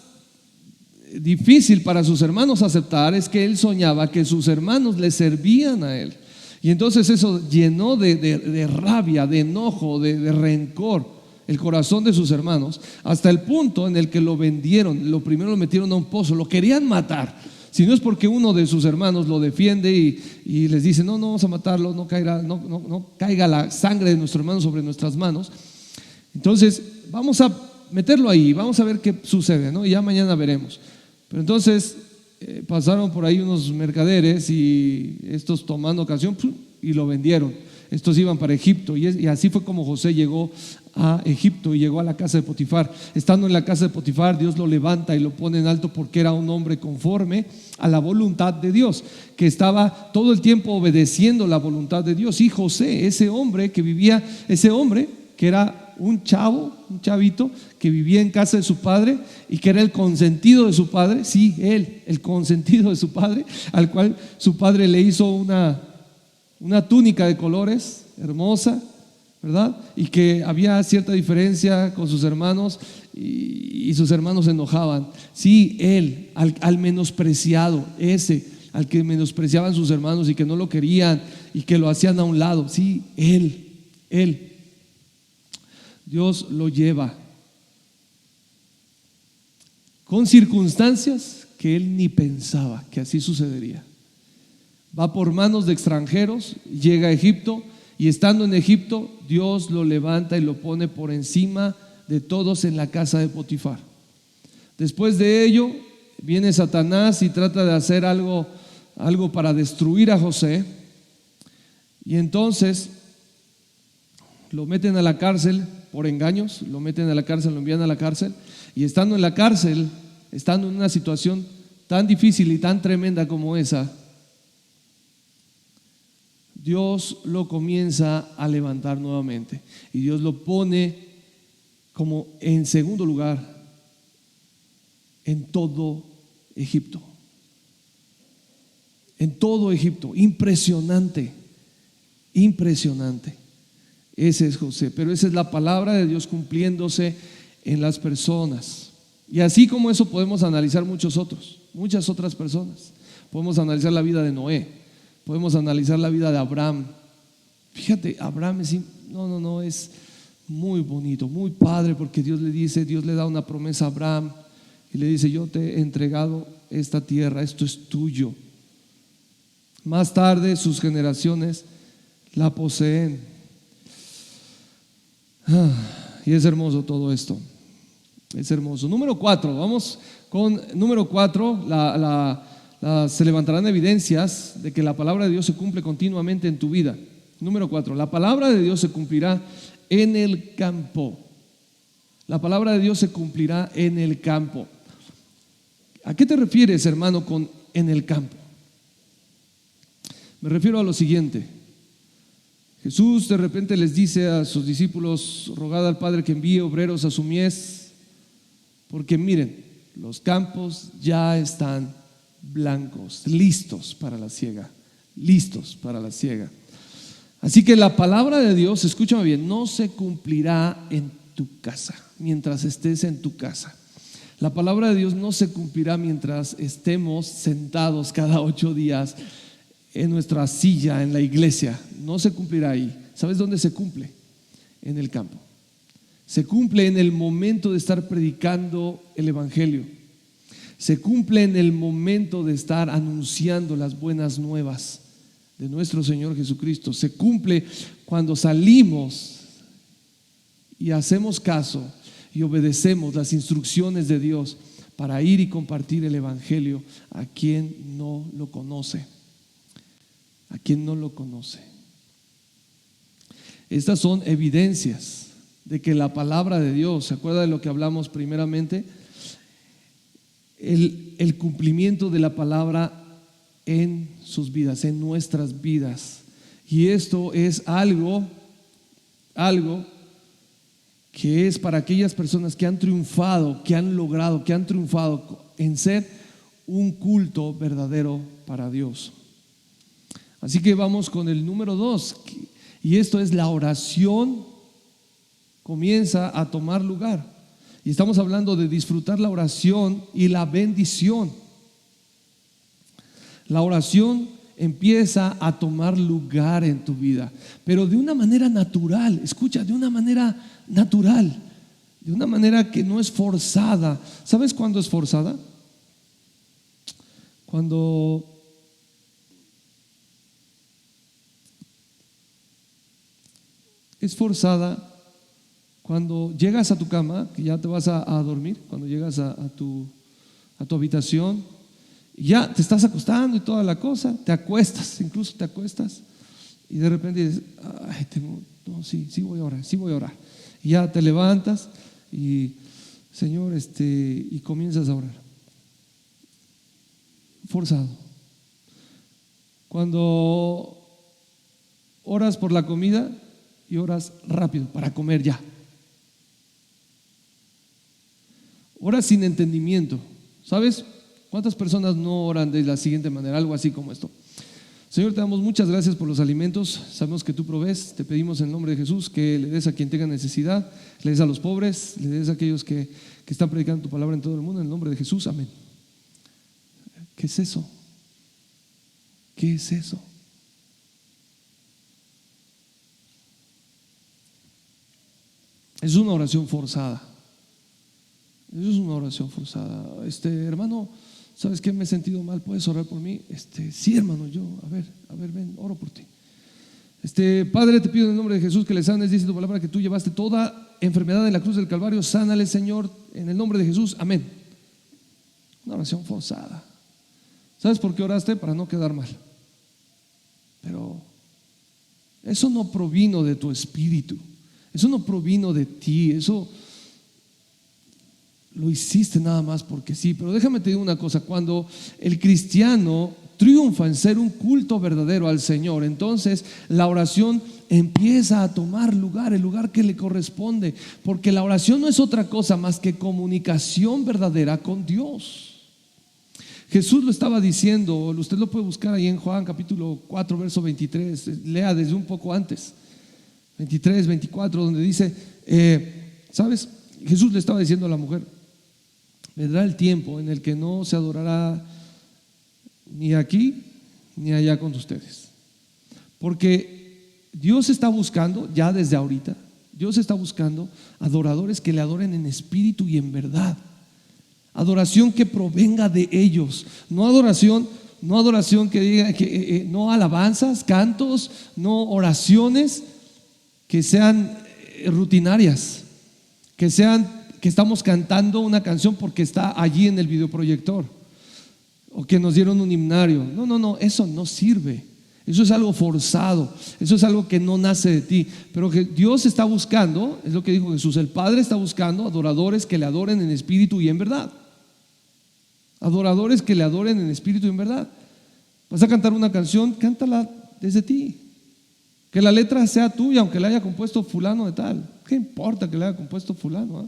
difícil para sus hermanos aceptar es que él soñaba que sus hermanos le servían a él. Y entonces eso llenó de rabia, de enojo, de rencor el corazón de sus hermanos, hasta el punto en el que lo vendieron. Lo primero lo metieron a un pozo, lo querían matar. Si no es porque uno de sus hermanos lo defiende y les dice: no vamos a matarlo, no caiga la sangre de nuestro hermano sobre nuestras manos. Entonces vamos a meterlo ahí, vamos a ver qué sucede, ¿no? Y ya mañana veremos. Pero entonces pasaron por ahí unos mercaderes, y estos, tomando ocasión, y lo vendieron. Estos iban para Egipto, y así fue como José llegó a Egipto y llegó a la casa de Potifar. Estando en la casa de Potifar, Dios lo levanta y lo pone en alto porque era un hombre conforme a la voluntad de Dios, que estaba todo el tiempo obedeciendo la voluntad de Dios. Y José, ese hombre que era un chavito que vivía en casa de su padre y que era el consentido de su padre, sí, él, el consentido de su padre, al cual su padre le hizo una túnica de colores hermosa, ¿verdad? Y que había cierta diferencia con sus hermanos, y sus hermanos se enojaban. Sí, él, al menospreciado, al que menospreciaban sus hermanos y que no lo querían y que lo hacían a un lado, sí, él. Dios lo lleva con circunstancias que él ni pensaba que así sucedería. Va por manos de extranjeros, llega a Egipto, y estando en Egipto, Dios lo levanta y lo pone por encima de todos en la casa de Potifar. Después de ello, viene Satanás y trata de hacer algo para destruir a José, y entonces lo meten a la cárcel por engaños, lo meten a la cárcel, lo envían a la cárcel, y estando en la cárcel, estando en una situación tan difícil y tan tremenda como esa, Dios lo comienza a levantar nuevamente, y Dios lo pone como en segundo lugar en todo Egipto. En todo Egipto, impresionante. Ese es José, pero esa es la palabra de Dios cumpliéndose en las personas. Y así como eso podemos analizar muchas otras personas. Podemos analizar la vida de Noé, podemos analizar la vida de Abraham. Fíjate, Abraham es muy bonito, muy padre, porque Dios le da una promesa a Abraham y le dice: yo te he entregado esta tierra, esto es tuyo. Más tarde sus generaciones la poseen. Y es hermoso todo esto. Es hermoso. Número 4, vamos con número 4. Se levantarán evidencias de que la palabra de Dios se cumple continuamente en tu vida. Número 4, la palabra de Dios se cumplirá en el campo. La palabra de Dios se cumplirá en el campo. ¿A qué te refieres, hermano, con en el campo? Me refiero a lo siguiente. Jesús de repente les dice a sus discípulos: rogad al Padre que envíe obreros a su mies, porque miren, los campos ya están blancos, listos para la siega, listos para la siega. Así que la palabra de Dios, escúchame bien, no se cumplirá en tu casa, mientras estés en tu casa. La palabra de Dios no se cumplirá mientras estemos sentados cada 8 días en nuestra silla en la iglesia. No se cumplirá ahí. ¿Sabes dónde se cumple? En el campo. Se cumple en el momento de estar predicando el evangelio. Se cumple en el momento de estar anunciando las buenas nuevas de nuestro Señor Jesucristo. Se cumple cuando salimos y hacemos caso y obedecemos las instrucciones de Dios para ir y compartir el evangelio a quien no lo conoce. A quien no lo conoce. Estas son evidencias de que la palabra de Dios, ¿se acuerda de lo que hablamos primeramente? El cumplimiento de la palabra en sus vidas, en nuestras vidas. Y esto es algo que es para aquellas personas que han triunfado, que han logrado, que han triunfado en ser un culto verdadero para Dios. Así que vamos con el número 2, y esto es: la oración comienza a tomar lugar. Y estamos hablando de disfrutar la oración y la bendición. La oración empieza a tomar lugar en tu vida, pero de una manera natural. Escucha, de una manera natural, de una manera que no es forzada. ¿Sabes cuándo es forzada? Cuando es forzada cuando llegas a tu cama, que ya te vas a dormir, cuando llegas a tu habitación, ya te estás acostando y toda la cosa, te acuestas, incluso te acuestas, y de repente dices: ay, sí voy a orar. Y ya te levantas y: Señor, y comienzas a orar. Forzado. Cuando oras por la comida y oras rápido para comer ya. Oras sin entendimiento. ¿Sabes cuántas personas no oran de la siguiente manera? Algo así como esto: Señor, te damos muchas gracias por los alimentos, sabemos que tú provees, te pedimos en el nombre de Jesús que le des a quien tenga necesidad, le des a los pobres, le des a aquellos que están predicando tu palabra en todo el mundo, en el nombre de Jesús, amén. ¿Qué es eso? ¿Qué es eso? Es una oración forzada. Es una oración forzada. Hermano, ¿sabes qué? Me he sentido mal, ¿puedes orar por mí? Sí, hermano, a ver, ven, oro por ti. Padre, te pido en el nombre de Jesús que le sanes, dice tu palabra que tú llevaste toda enfermedad en la cruz del Calvario, sánale, Señor, en el nombre de Jesús, amén. Una oración forzada. ¿Sabes por qué oraste? Para no quedar mal. Pero eso no provino de tu espíritu, eso no provino de ti, eso lo hiciste nada más porque sí. Pero déjame te digo una cosa: cuando el cristiano triunfa en ser un culto verdadero al Señor, entonces la oración empieza a tomar lugar, el lugar que le corresponde, porque la oración no es otra cosa más que comunicación verdadera con Dios. Jesús lo estaba diciendo, usted lo puede buscar ahí en Juan capítulo 4 verso 23, lea desde un poco antes, 23, 24, donde dice, ¿sabes? Jesús le estaba diciendo a la mujer, vendrá el tiempo en el que no se adorará ni aquí ni allá con ustedes. Porque Dios está buscando, ya desde ahorita, Dios está buscando adoradores que le adoren en espíritu y en verdad. Adoración que provenga de ellos, no adoración que diga, no alabanzas, cantos, no oraciones que sean rutinarias, que estamos cantando una canción porque está allí en el videoproyector, o que nos dieron un himnario. No, eso no sirve. Eso es algo forzado, eso es algo que no nace de ti. Pero que Dios está buscando, es lo que dijo Jesús, el Padre está buscando adoradores que le adoren en espíritu y en verdad. Adoradores que le adoren en espíritu y en verdad. Vas a cantar una canción, cántala desde ti. Que la letra sea tuya, aunque la haya compuesto fulano de tal. ¿Qué importa que la haya compuesto fulano?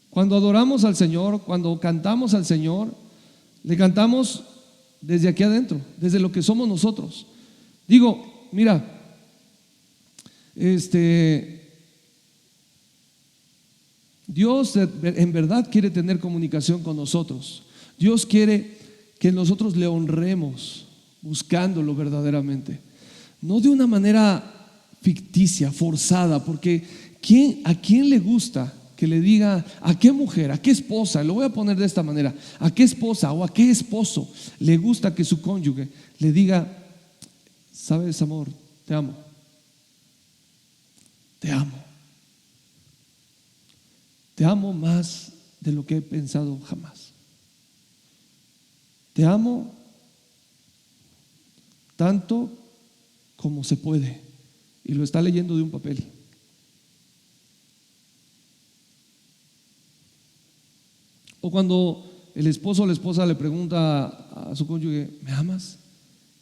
Cuando adoramos al Señor, cuando cantamos al Señor, le cantamos desde aquí adentro, desde lo que somos nosotros. Digo, mira, Dios en verdad quiere tener comunicación con nosotros. Dios quiere que nosotros le honremos buscándolo verdaderamente, no de una manera ficticia, forzada, porque ¿a quién le gusta que le diga a qué mujer, a qué esposa, lo voy a poner de esta manera, a qué esposa o a qué esposo le gusta que su cónyuge le diga, sabes, amor, te amo, te amo, te amo más de lo que he pensado jamás, te amo tanto como se puede, y lo está leyendo de un papel? O cuando el esposo o la esposa le pregunta a su cónyuge, ¿me amas?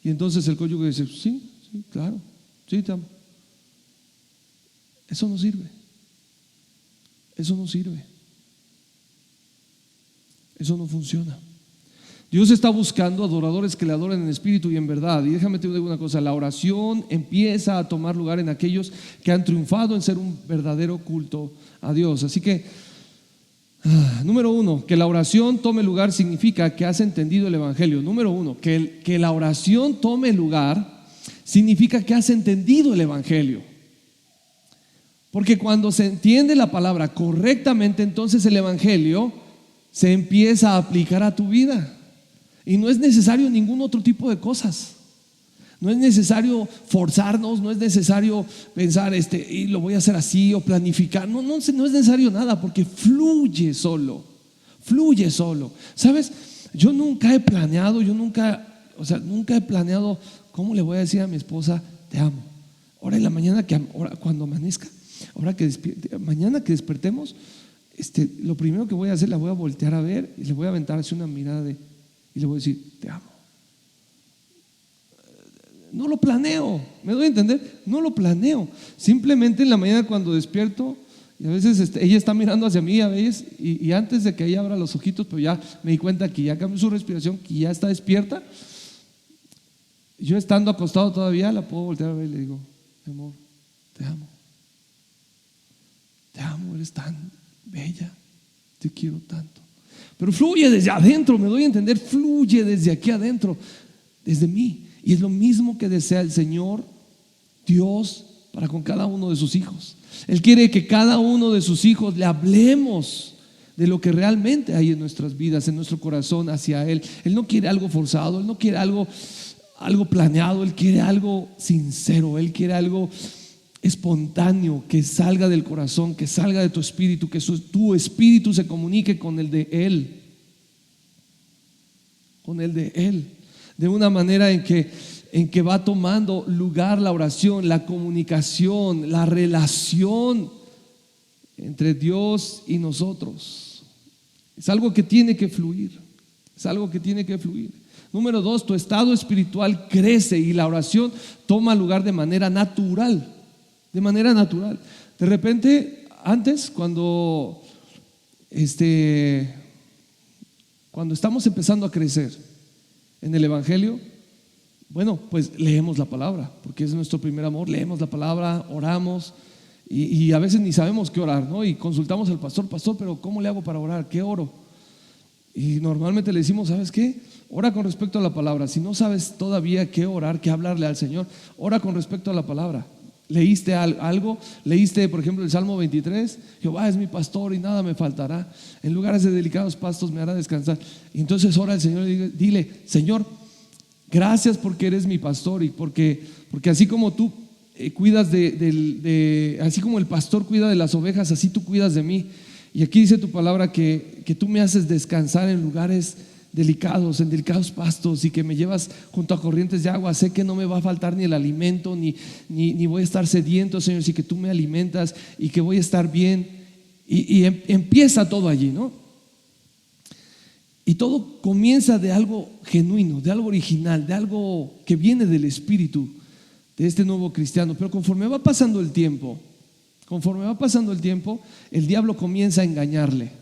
Y entonces el cónyuge dice, sí, claro, sí te amo. Eso no sirve. Eso no sirve. Eso no funciona. Dios está buscando adoradores que le adoren en espíritu y en verdad. Y déjame te digo una cosa, la oración empieza a tomar lugar en aquellos que han triunfado en ser un verdadero culto a Dios. Así que número uno, que la oración tome lugar significa que has entendido el Evangelio. Número uno, que la oración tome lugar significa que has entendido el Evangelio. Porque cuando se entiende la palabra correctamente, entonces el Evangelio se empieza a aplicar a tu vida. Y no es necesario ningún otro tipo de cosas. No es necesario forzarnos, no es necesario pensar y lo voy a hacer así o planificar. No es necesario nada, porque fluye solo. Fluye solo. ¿Sabes? Yo nunca he planeado, nunca he planeado cómo le voy a decir a mi esposa, te amo. Ahora en la mañana, cuando amanezca, mañana que despertemos, lo primero que voy a hacer, la voy a voltear a ver y le voy a aventar así una mirada y le voy a decir, te amo. No lo planeo, ¿me doy a entender? No lo planeo. Simplemente en la mañana cuando despierto, y a veces ella está mirando hacia mí a veces, y antes de que ella abra los ojitos, pero ya me di cuenta que ya cambió su respiración, que ya está despierta. Yo estando acostado todavía la puedo voltear a ver y le digo, mi amor, te amo. Te amo, eres tan bella, te quiero tanto. Pero fluye desde adentro, me doy a entender, fluye desde aquí adentro, desde mí. Y es lo mismo que desea el Señor Dios para con cada uno de sus hijos. Él quiere que cada uno de sus hijos le hablemos de lo que realmente hay en nuestras vidas, en nuestro corazón hacia Él. Él no quiere algo forzado, Él no quiere algo planeado, Él quiere algo sincero, Él quiere algo espontáneo, que salga del corazón, que salga de tu espíritu, que tu espíritu se comunique con el de Él, con el de Él, de una manera en que va tomando lugar la oración, la comunicación, la relación entre Dios y nosotros. Es algo que tiene que fluir, es algo que tiene que fluir. Número dos, tu estado espiritual crece y la oración toma lugar de manera natural. De manera natural. De repente, antes, cuando estamos empezando a crecer en el Evangelio, Bueno, pues leemos la palabra, porque es nuestro primer amor. Leemos la palabra, oramos y a veces ni sabemos qué orar, ¿no? Y consultamos al pastor, pero ¿cómo le hago para orar? ¿Qué oro? Y normalmente le decimos, ¿sabes qué? Ora con respecto a la palabra. Si no sabes todavía qué orar, qué hablarle al Señor, ora con respecto a la palabra. ¿Leíste algo? ¿Leíste, por ejemplo, el Salmo 23? Jehová es mi pastor y nada me faltará. En lugares de delicados pastos me hará descansar. Y entonces ora al Señor y dile, Señor, gracias porque eres mi pastor y porque así como tú cuidas así como el pastor cuida de las ovejas, así tú cuidas de mí. Y aquí dice tu palabra que tú me haces descansar en lugares delicados, en delicados pastos, y que me llevas junto a corrientes de agua. Sé que no me va a faltar ni el alimento, ni voy a estar sediento, Señor, sí que tú me alimentas y que voy a estar bien. Y empieza todo allí, ¿no? Y todo comienza de algo genuino, de algo original, de algo que viene del espíritu de este nuevo cristiano. Pero conforme va pasando el tiempo, el diablo comienza a engañarle.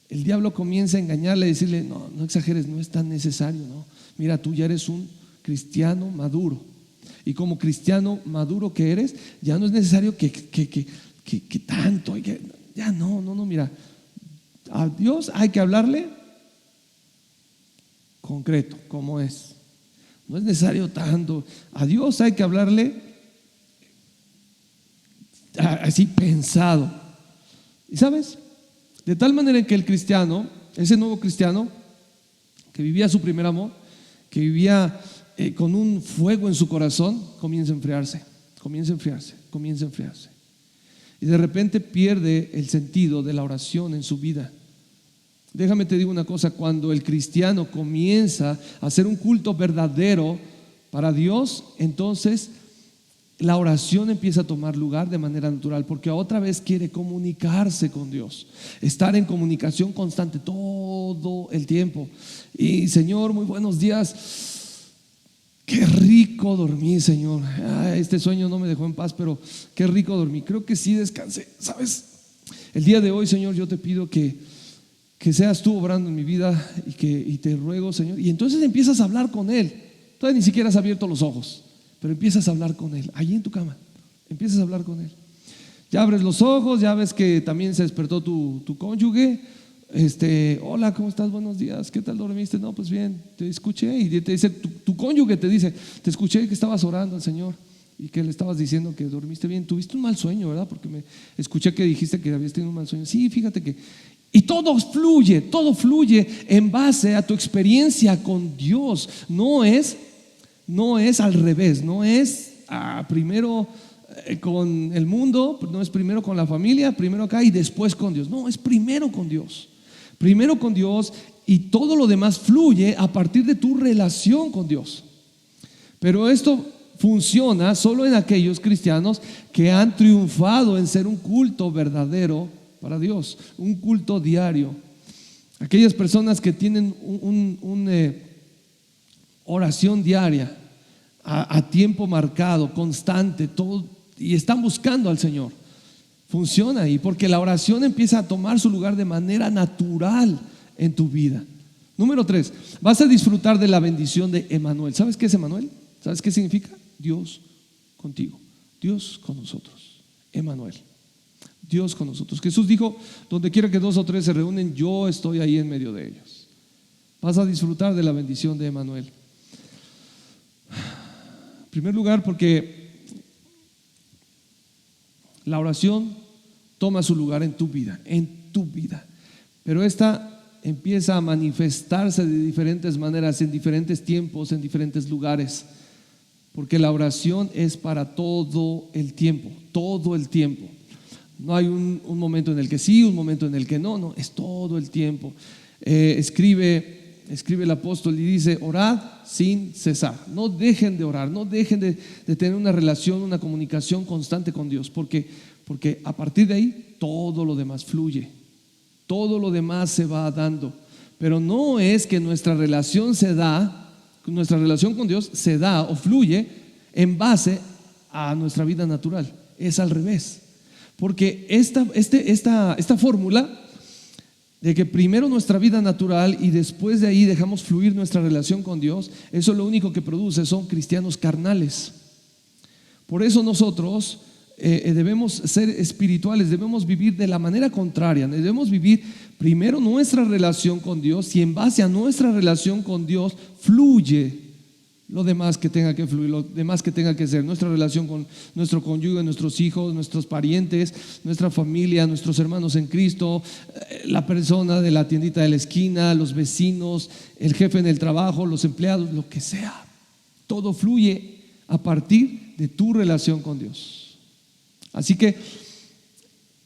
El diablo comienza a engañarle, a decirle, no exageres, no es tan necesario, ¿no? Mira, tú ya eres un cristiano maduro. Y como cristiano maduro que eres, ya no es necesario que tanto, ya no, mira, a Dios hay que hablarle concreto, como es. No es necesario tanto. A Dios hay que hablarle así pensado. ¿Y sabes? De tal manera que el cristiano, ese nuevo cristiano que vivía su primer amor, que vivía con un fuego en su corazón, comienza a enfriarse. Y de repente pierde el sentido de la oración en su vida. Déjame te digo una cosa, cuando el cristiano comienza a hacer un culto verdadero para Dios, entonces la oración empieza a tomar lugar de manera natural, porque otra vez quiere comunicarse con Dios, estar en comunicación constante todo el tiempo. Y Señor, muy buenos días, qué rico dormí, Señor. Este sueño no me dejó en paz, pero qué rico dormí, creo que sí descansé. ¿Sabes? El día de hoy, Señor, yo te pido que seas tú obrando en mi vida y te ruego, Señor. Y entonces empiezas a hablar con Él. Todavía ni siquiera has abierto los ojos, pero empiezas a hablar con Él, allí en tu cama, empiezas a hablar con Él. Ya abres los ojos, ya ves que también se despertó tu cónyuge. Hola, ¿cómo estás? Buenos días, ¿qué tal dormiste? No, pues bien, te escuché. Y te dice, tu cónyuge te dice, te escuché que estabas orando al Señor y que le estabas diciendo que dormiste bien. Tuviste un mal sueño, ¿verdad? Porque me escuché que dijiste que habías tenido un mal sueño. Sí, fíjate que... Y todo fluye en base a tu experiencia con Dios. No es al revés, no es primero con el mundo, no es primero con la familia, primero acá y después con Dios. No, es primero con Dios. Primero con Dios y todo lo demás fluye a partir de tu relación con Dios. Pero esto funciona solo en aquellos cristianos que han triunfado en ser un culto verdadero para Dios, un culto diario. Aquellas personas que tienen una oración diaria a tiempo marcado, constante, todo, y están buscando al Señor. Funciona ahí porque la oración empieza a tomar su lugar de manera natural en tu vida. Número 3, vas a disfrutar de la bendición de Emmanuel. ¿Sabes qué es Emmanuel? ¿Sabes qué significa? Dios contigo, Dios con nosotros. Emmanuel, Dios con nosotros. Jesús dijo, donde quiera que 2 o 3 se reúnen, yo estoy ahí en medio de ellos. Vas a disfrutar de la bendición de Emmanuel. En primer lugar, porque la oración toma su lugar en tu vida, pero esta empieza a manifestarse de diferentes maneras, en diferentes tiempos, en diferentes lugares, porque la oración es para todo el tiempo. No hay un momento en el que sí, un momento en el que no, es todo el tiempo. Escribe el apóstol y dice, orad sin cesar. No dejen de orar, no dejen de tener una relación, una comunicación constante con Dios, porque a partir de ahí todo lo demás fluye, todo lo demás se va dando. Pero no es que nuestra relación con Dios se da o fluye en base a nuestra vida natural, es al revés. Porque esta fórmula de que primero nuestra vida natural y después de ahí dejamos fluir nuestra relación con Dios, eso lo único que produce son cristianos carnales. Por eso nosotros debemos ser espirituales, debemos vivir de la manera contraria, debemos vivir primero nuestra relación con Dios y en base a nuestra relación con Dios fluye lo demás que tenga que fluir, lo demás que tenga que ser, nuestra relación con nuestro cónyuge, nuestros hijos, nuestros parientes, nuestra familia, nuestros hermanos en Cristo, la persona de la tiendita de la esquina, los vecinos, el jefe en el trabajo, los empleados, lo que sea. Todo fluye a partir de tu relación con Dios. Así que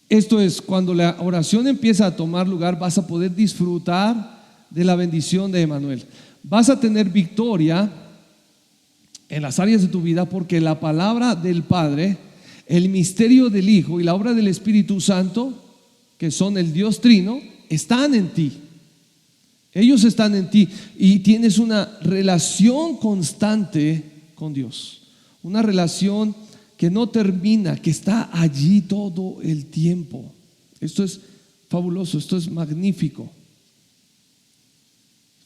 esto es, cuando la oración empieza a tomar lugar, vas a poder disfrutar de la bendición de Emmanuel. Vas a tener victoria en las áreas de tu vida, porque la palabra del Padre, el misterio del Hijo y la obra del Espíritu Santo, que son el Dios Trino, están en ti. Ellos están en ti y tienes una relación constante con Dios, una relación que no termina, que está allí todo el tiempo. Esto es fabuloso, esto es magnífico,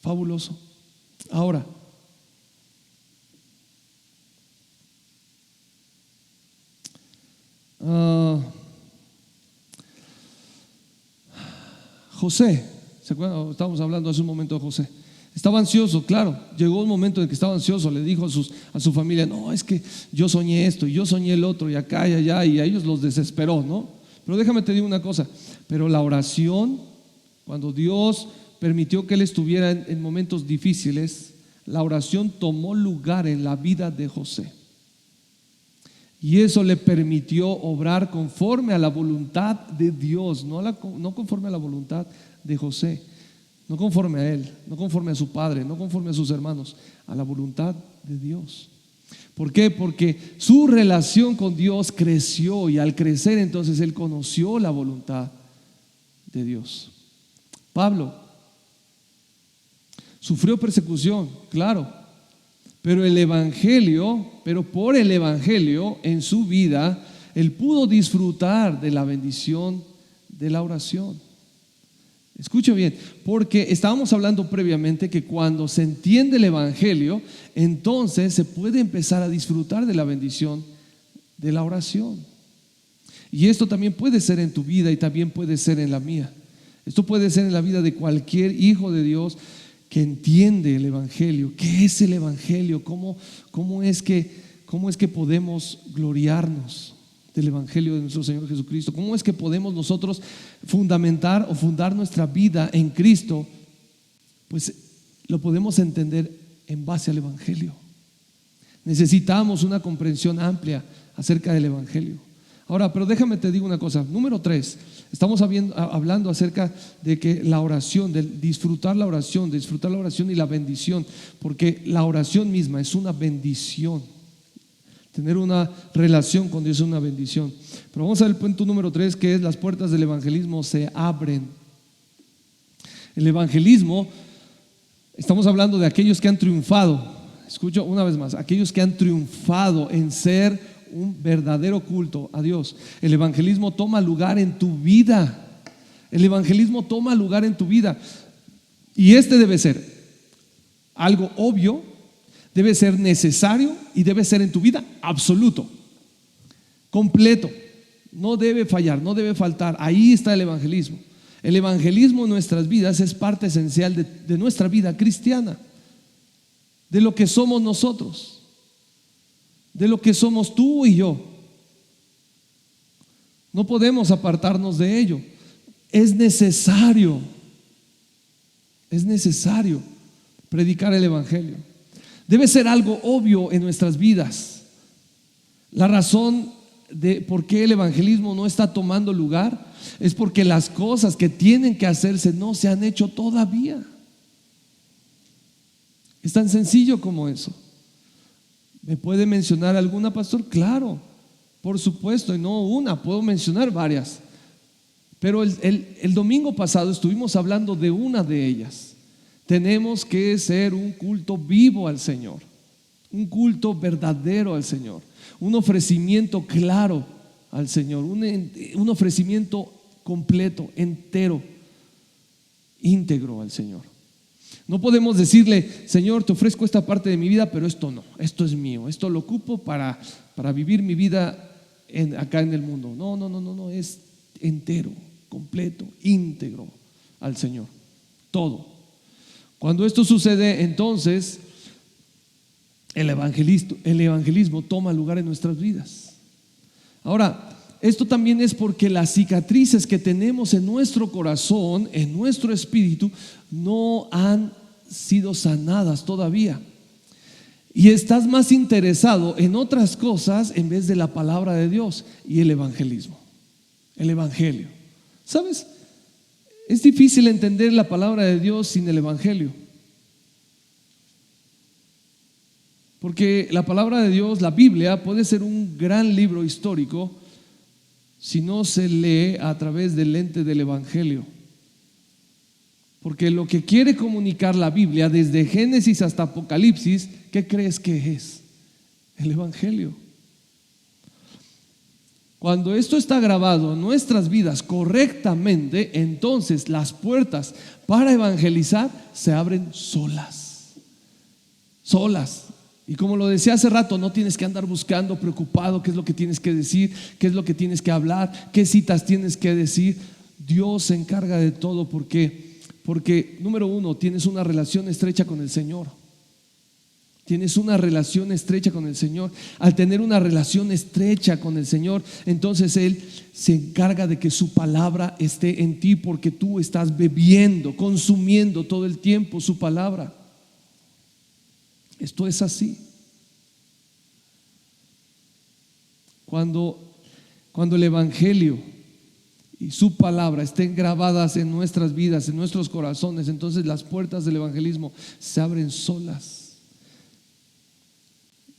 fabuloso. Ahora, José, ¿se acuerdan? Estábamos hablando hace un momento de José. Estaba ansioso, claro. Llegó un momento en que estaba ansioso. Le dijo a su familia: no, es que yo soñé esto y yo soñé el otro y acá y allá, y a ellos los desesperó, ¿no? Pero déjame te digo una cosa. Pero la oración, cuando Dios permitió que él estuviera en momentos difíciles, la oración tomó lugar en la vida de José. Y eso le permitió obrar conforme a la voluntad de Dios, no conforme a la voluntad de José, no conforme a él, no conforme a su padre, no conforme a sus hermanos, a la voluntad de Dios. ¿Por qué? Porque su relación con Dios creció, y al crecer entonces él conoció la voluntad de Dios. Pablo sufrió persecución, claro. Pero por el Evangelio en su vida, él pudo disfrutar de la bendición de la oración. Escuche bien, porque estábamos hablando previamente que cuando se entiende el Evangelio, entonces se puede empezar a disfrutar de la bendición de la oración. Y esto también puede ser en tu vida y también puede ser en la mía. Esto puede ser en la vida de cualquier hijo de Dios que entiende el Evangelio. ¿Qué es el Evangelio? ¿Cómo es que podemos gloriarnos del Evangelio de nuestro Señor Jesucristo? ¿Cómo es que podemos nosotros fundar nuestra vida en Cristo? Pues lo podemos entender en base al Evangelio. Necesitamos una comprensión amplia acerca del Evangelio. Ahora, pero déjame te digo una cosa. Número 3, estamos hablando acerca de que la oración, de disfrutar la oración y la bendición, porque la oración misma es una bendición. Tener una relación con Dios es una bendición. Pero vamos a ver el punto número 3, que es: las puertas del evangelismo se abren. El evangelismo, estamos hablando de aquellos que han triunfado. Escucho una vez más: aquellos que han triunfado en ser un verdadero culto a Dios. El evangelismo toma lugar en tu vida. El evangelismo toma lugar en tu vida. Y debe ser algo obvio, debe ser necesario y debe ser en tu vida absoluto, completo. No debe fallar, no debe faltar. Ahí está el evangelismo. El evangelismo en nuestras vidas es parte esencial de nuestra vida cristiana, de lo que somos nosotros, de lo que somos tú y yo. No podemos apartarnos de ello. Es necesario predicar el evangelio. Debe ser algo obvio en nuestras vidas. La razón de por qué el evangelismo no está tomando lugar es porque las cosas que tienen que hacerse no se han hecho todavía. Es tan sencillo como eso. ¿Me puede mencionar alguna, pastor? Claro, por supuesto, y no una, puedo mencionar varias. Pero el domingo pasado estuvimos hablando de una de ellas. Tenemos que ser un culto vivo al Señor, un culto verdadero al Señor, un ofrecimiento claro al Señor, un ofrecimiento completo, entero. íntegro al Señor. No podemos decirle, Señor, te ofrezco esta parte de mi vida, pero esto no, esto es mío, esto lo ocupo para vivir mi vida acá en el mundo. No, es entero, completo, íntegro al Señor, todo. Cuando esto sucede, entonces el evangelismo toma lugar en nuestras vidas. Ahora, esto también es porque las cicatrices que tenemos en nuestro corazón, en nuestro espíritu, no han sido sanadas todavía. Y estás más interesado en otras cosas en vez de la palabra de Dios y el evangelismo, el evangelio. ¿Sabes? Es difícil entender la palabra de Dios sin el evangelio. Porque la palabra de Dios, la Biblia, puede ser un gran libro histórico si no se lee a través del lente del evangelio. Porque lo que quiere comunicar la Biblia desde Génesis hasta Apocalipsis, ¿qué crees que es? El evangelio. Cuando esto está grabado en nuestras vidas correctamente, entonces las puertas para evangelizar se abren solas. Y como lo decía hace rato, no tienes que andar buscando, preocupado, qué es lo que tienes que decir, qué es lo que tienes que hablar, qué citas tienes que decir. Dios se encarga de todo porque número uno, tienes una relación estrecha con el Señor. Tienes una relación estrecha con el Señor. Al tener una relación estrecha con el Señor, entonces Él se encarga de que su palabra esté en ti, porque tú estás bebiendo, consumiendo todo el tiempo su palabra. Esto es así. Cuando el evangelio y su palabra estén grabadas en nuestras vidas, en nuestros corazones, entonces las puertas del evangelismo se abren solas.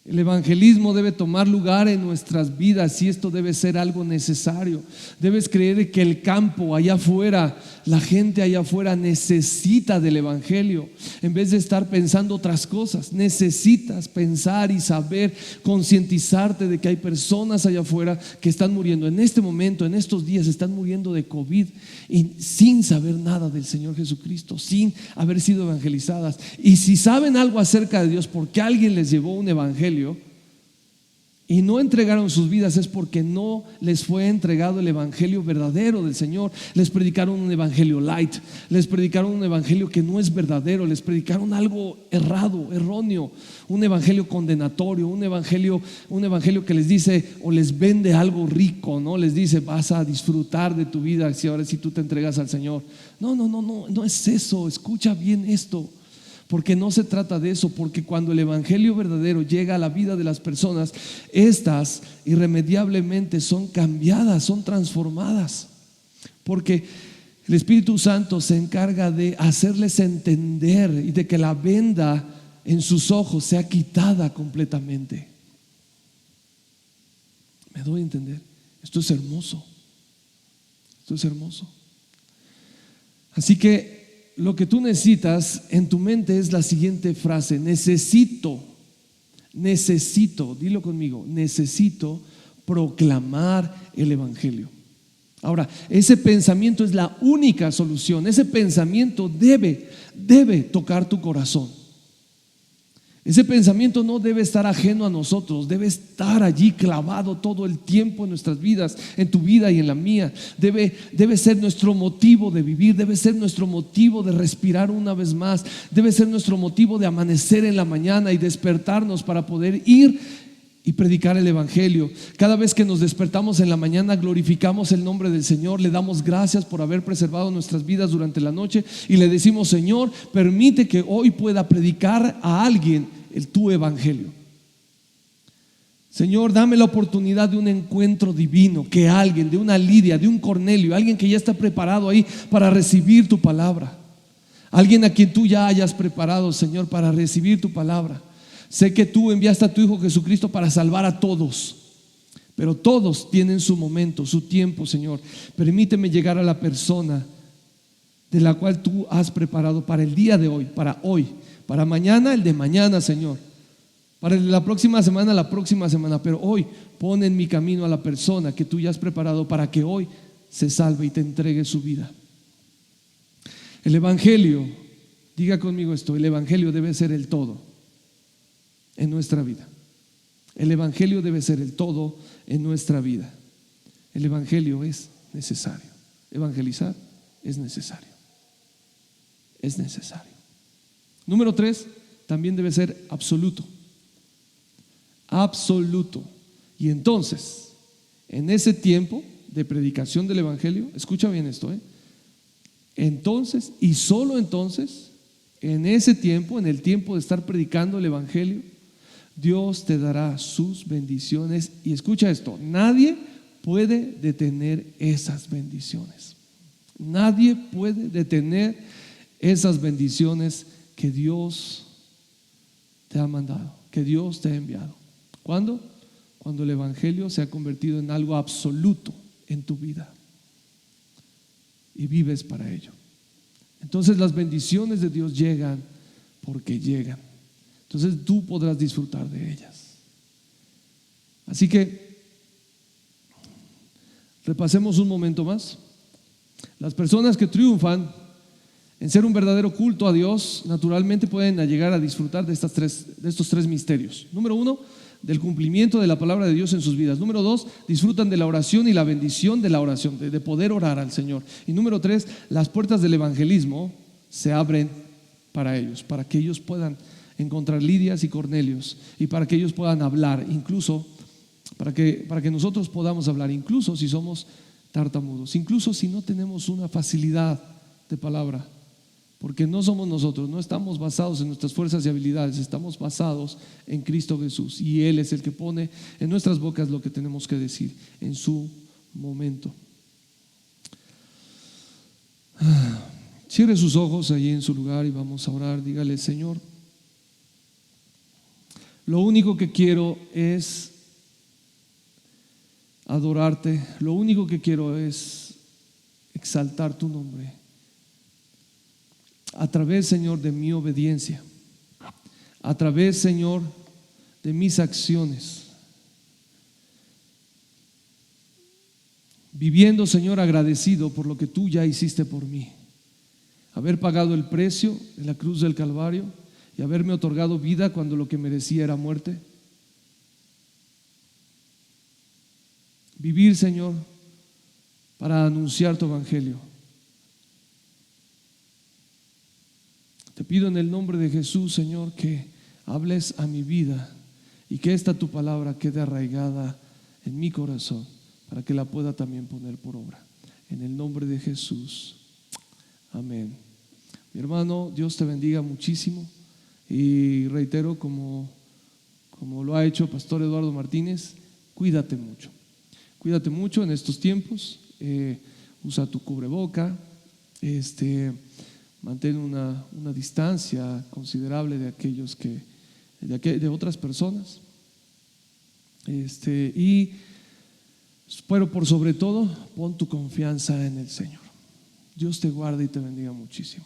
El evangelismo debe tomar lugar en nuestras vidas y esto debe ser algo necesario. Debes creer que el campo allá afuera, la gente allá afuera necesita del evangelio. En vez de estar pensando otras cosas, necesitas pensar y saber, concientizarte de que hay personas allá afuera que están muriendo. En este momento, en estos días, están muriendo de COVID y sin saber nada del Señor Jesucristo, sin haber sido evangelizadas. Y si saben algo acerca de Dios porque alguien les llevó un evangelio y no entregaron sus vidas, es porque no les fue entregado el evangelio verdadero del Señor. Les predicaron un evangelio light, les predicaron un evangelio que no es verdadero, les predicaron algo errado, erróneo, un evangelio condenatorio, un evangelio que les dice o les vende algo rico, ¿no? Les dice, vas a disfrutar de tu vida si tú te entregas al Señor. No es eso. Escucha bien esto. Porque no se trata de eso, porque cuando el evangelio verdadero llega a la vida de las personas, estas irremediablemente son cambiadas, son transformadas. Porque el Espíritu Santo se encarga de hacerles entender y de que la venda en sus ojos sea quitada completamente. ¿Me doy a entender? Esto es hermoso. Esto es hermoso. Así que lo que tú necesitas en tu mente es la siguiente frase: necesito, dilo conmigo, necesito proclamar el evangelio. Ahora, ese pensamiento es la única solución. Ese pensamiento debe tocar tu corazón. Ese pensamiento no debe estar ajeno a nosotros, debe estar allí clavado todo el tiempo en nuestras vidas, en tu vida y en la mía. Debe ser nuestro motivo de vivir, debe ser nuestro motivo de respirar una vez más, debe ser nuestro motivo de amanecer en la mañana y despertarnos para poder ir y predicar el evangelio. Cada vez que nos despertamos en la mañana, glorificamos el nombre del Señor, le damos gracias por haber preservado nuestras vidas durante la noche y le decimos: Señor, permite que hoy pueda predicar a alguien tu evangelio. Señor, dame la oportunidad de un encuentro divino, que alguien, de una Lidia, de un Cornelio, alguien que ya está preparado ahí para recibir tu palabra, alguien a quien tú ya hayas preparado, Señor, para recibir tu palabra. Sé que tú enviaste a tu Hijo Jesucristo para salvar a todos, pero todos tienen su momento, su tiempo, Señor. Permíteme llegar a la persona de la cual tú has preparado para el día de hoy, para mañana, el de mañana, Señor, para la próxima semana, pero hoy pon en mi camino a la persona que tú ya has preparado para que hoy se salve y te entregue su vida. El Evangelio, diga conmigo esto, el Evangelio debe ser el todo en nuestra vida. El Evangelio debe ser el todo en nuestra vida. El Evangelio es necesario. Evangelizar es necesario. Es necesario. Número 3, también debe ser absoluto. Absoluto. Y entonces, en ese tiempo de predicación del Evangelio, escucha bien esto, entonces, y solo entonces, en ese tiempo, en el tiempo de estar predicando el Evangelio, Dios te dará sus bendiciones. Y escucha esto, nadie puede detener esas bendiciones. Nadie puede detener esas bendiciones que Dios te ha mandado, que Dios te ha enviado. ¿Cuándo? Cuando el Evangelio se ha convertido en algo absoluto en tu vida y vives para ello. Entonces las bendiciones de Dios llegan porque llegan. Entonces tú podrás disfrutar de ellas. Así que repasemos un momento más. Las personas que triunfan en ser un verdadero culto a Dios, naturalmente pueden llegar a disfrutar de estos tres misterios. Número 1, del cumplimiento de la palabra de Dios en sus vidas. Número 2, disfrutan de la oración y la bendición de la oración, de poder orar al Señor. Y número 3, las puertas del evangelismo se abren para ellos, para que ellos puedan encontrar Lidias y Cornelios y para que ellos puedan hablar, incluso para que nosotros podamos hablar, incluso si somos tartamudos, incluso si no tenemos una facilidad de palabra, porque no somos nosotros, no estamos basados en nuestras fuerzas y habilidades, estamos basados en Cristo Jesús, y Él es el que pone en nuestras bocas lo que tenemos que decir en su momento. Cierre sus ojos allí en su lugar y vamos a orar. Dígale: Señor, lo único que quiero es adorarte, lo único que quiero es exaltar tu nombre a través, Señor, de mi obediencia, a través, Señor, de mis acciones, viviendo, Señor, agradecido por lo que tú ya hiciste por mí, haber pagado el precio en la cruz del Calvario y haberme otorgado vida cuando lo que merecía era muerte. Vivir, Señor, para anunciar tu evangelio. Te pido en el nombre de Jesús, Señor, que hables a mi vida y que esta tu palabra quede arraigada en mi corazón para que la pueda también poner por obra. En el nombre de Jesús. Amén. Mi hermano, Dios te bendiga muchísimo y reitero, como lo ha hecho Pastor Eduardo Martínez, cuídate mucho. Cuídate mucho en estos tiempos, usa tu cubreboca, mantén una distancia considerable de aquellos de otras personas, pero por sobre todo, pon tu confianza en el Señor. Dios te guarde y te bendiga muchísimo.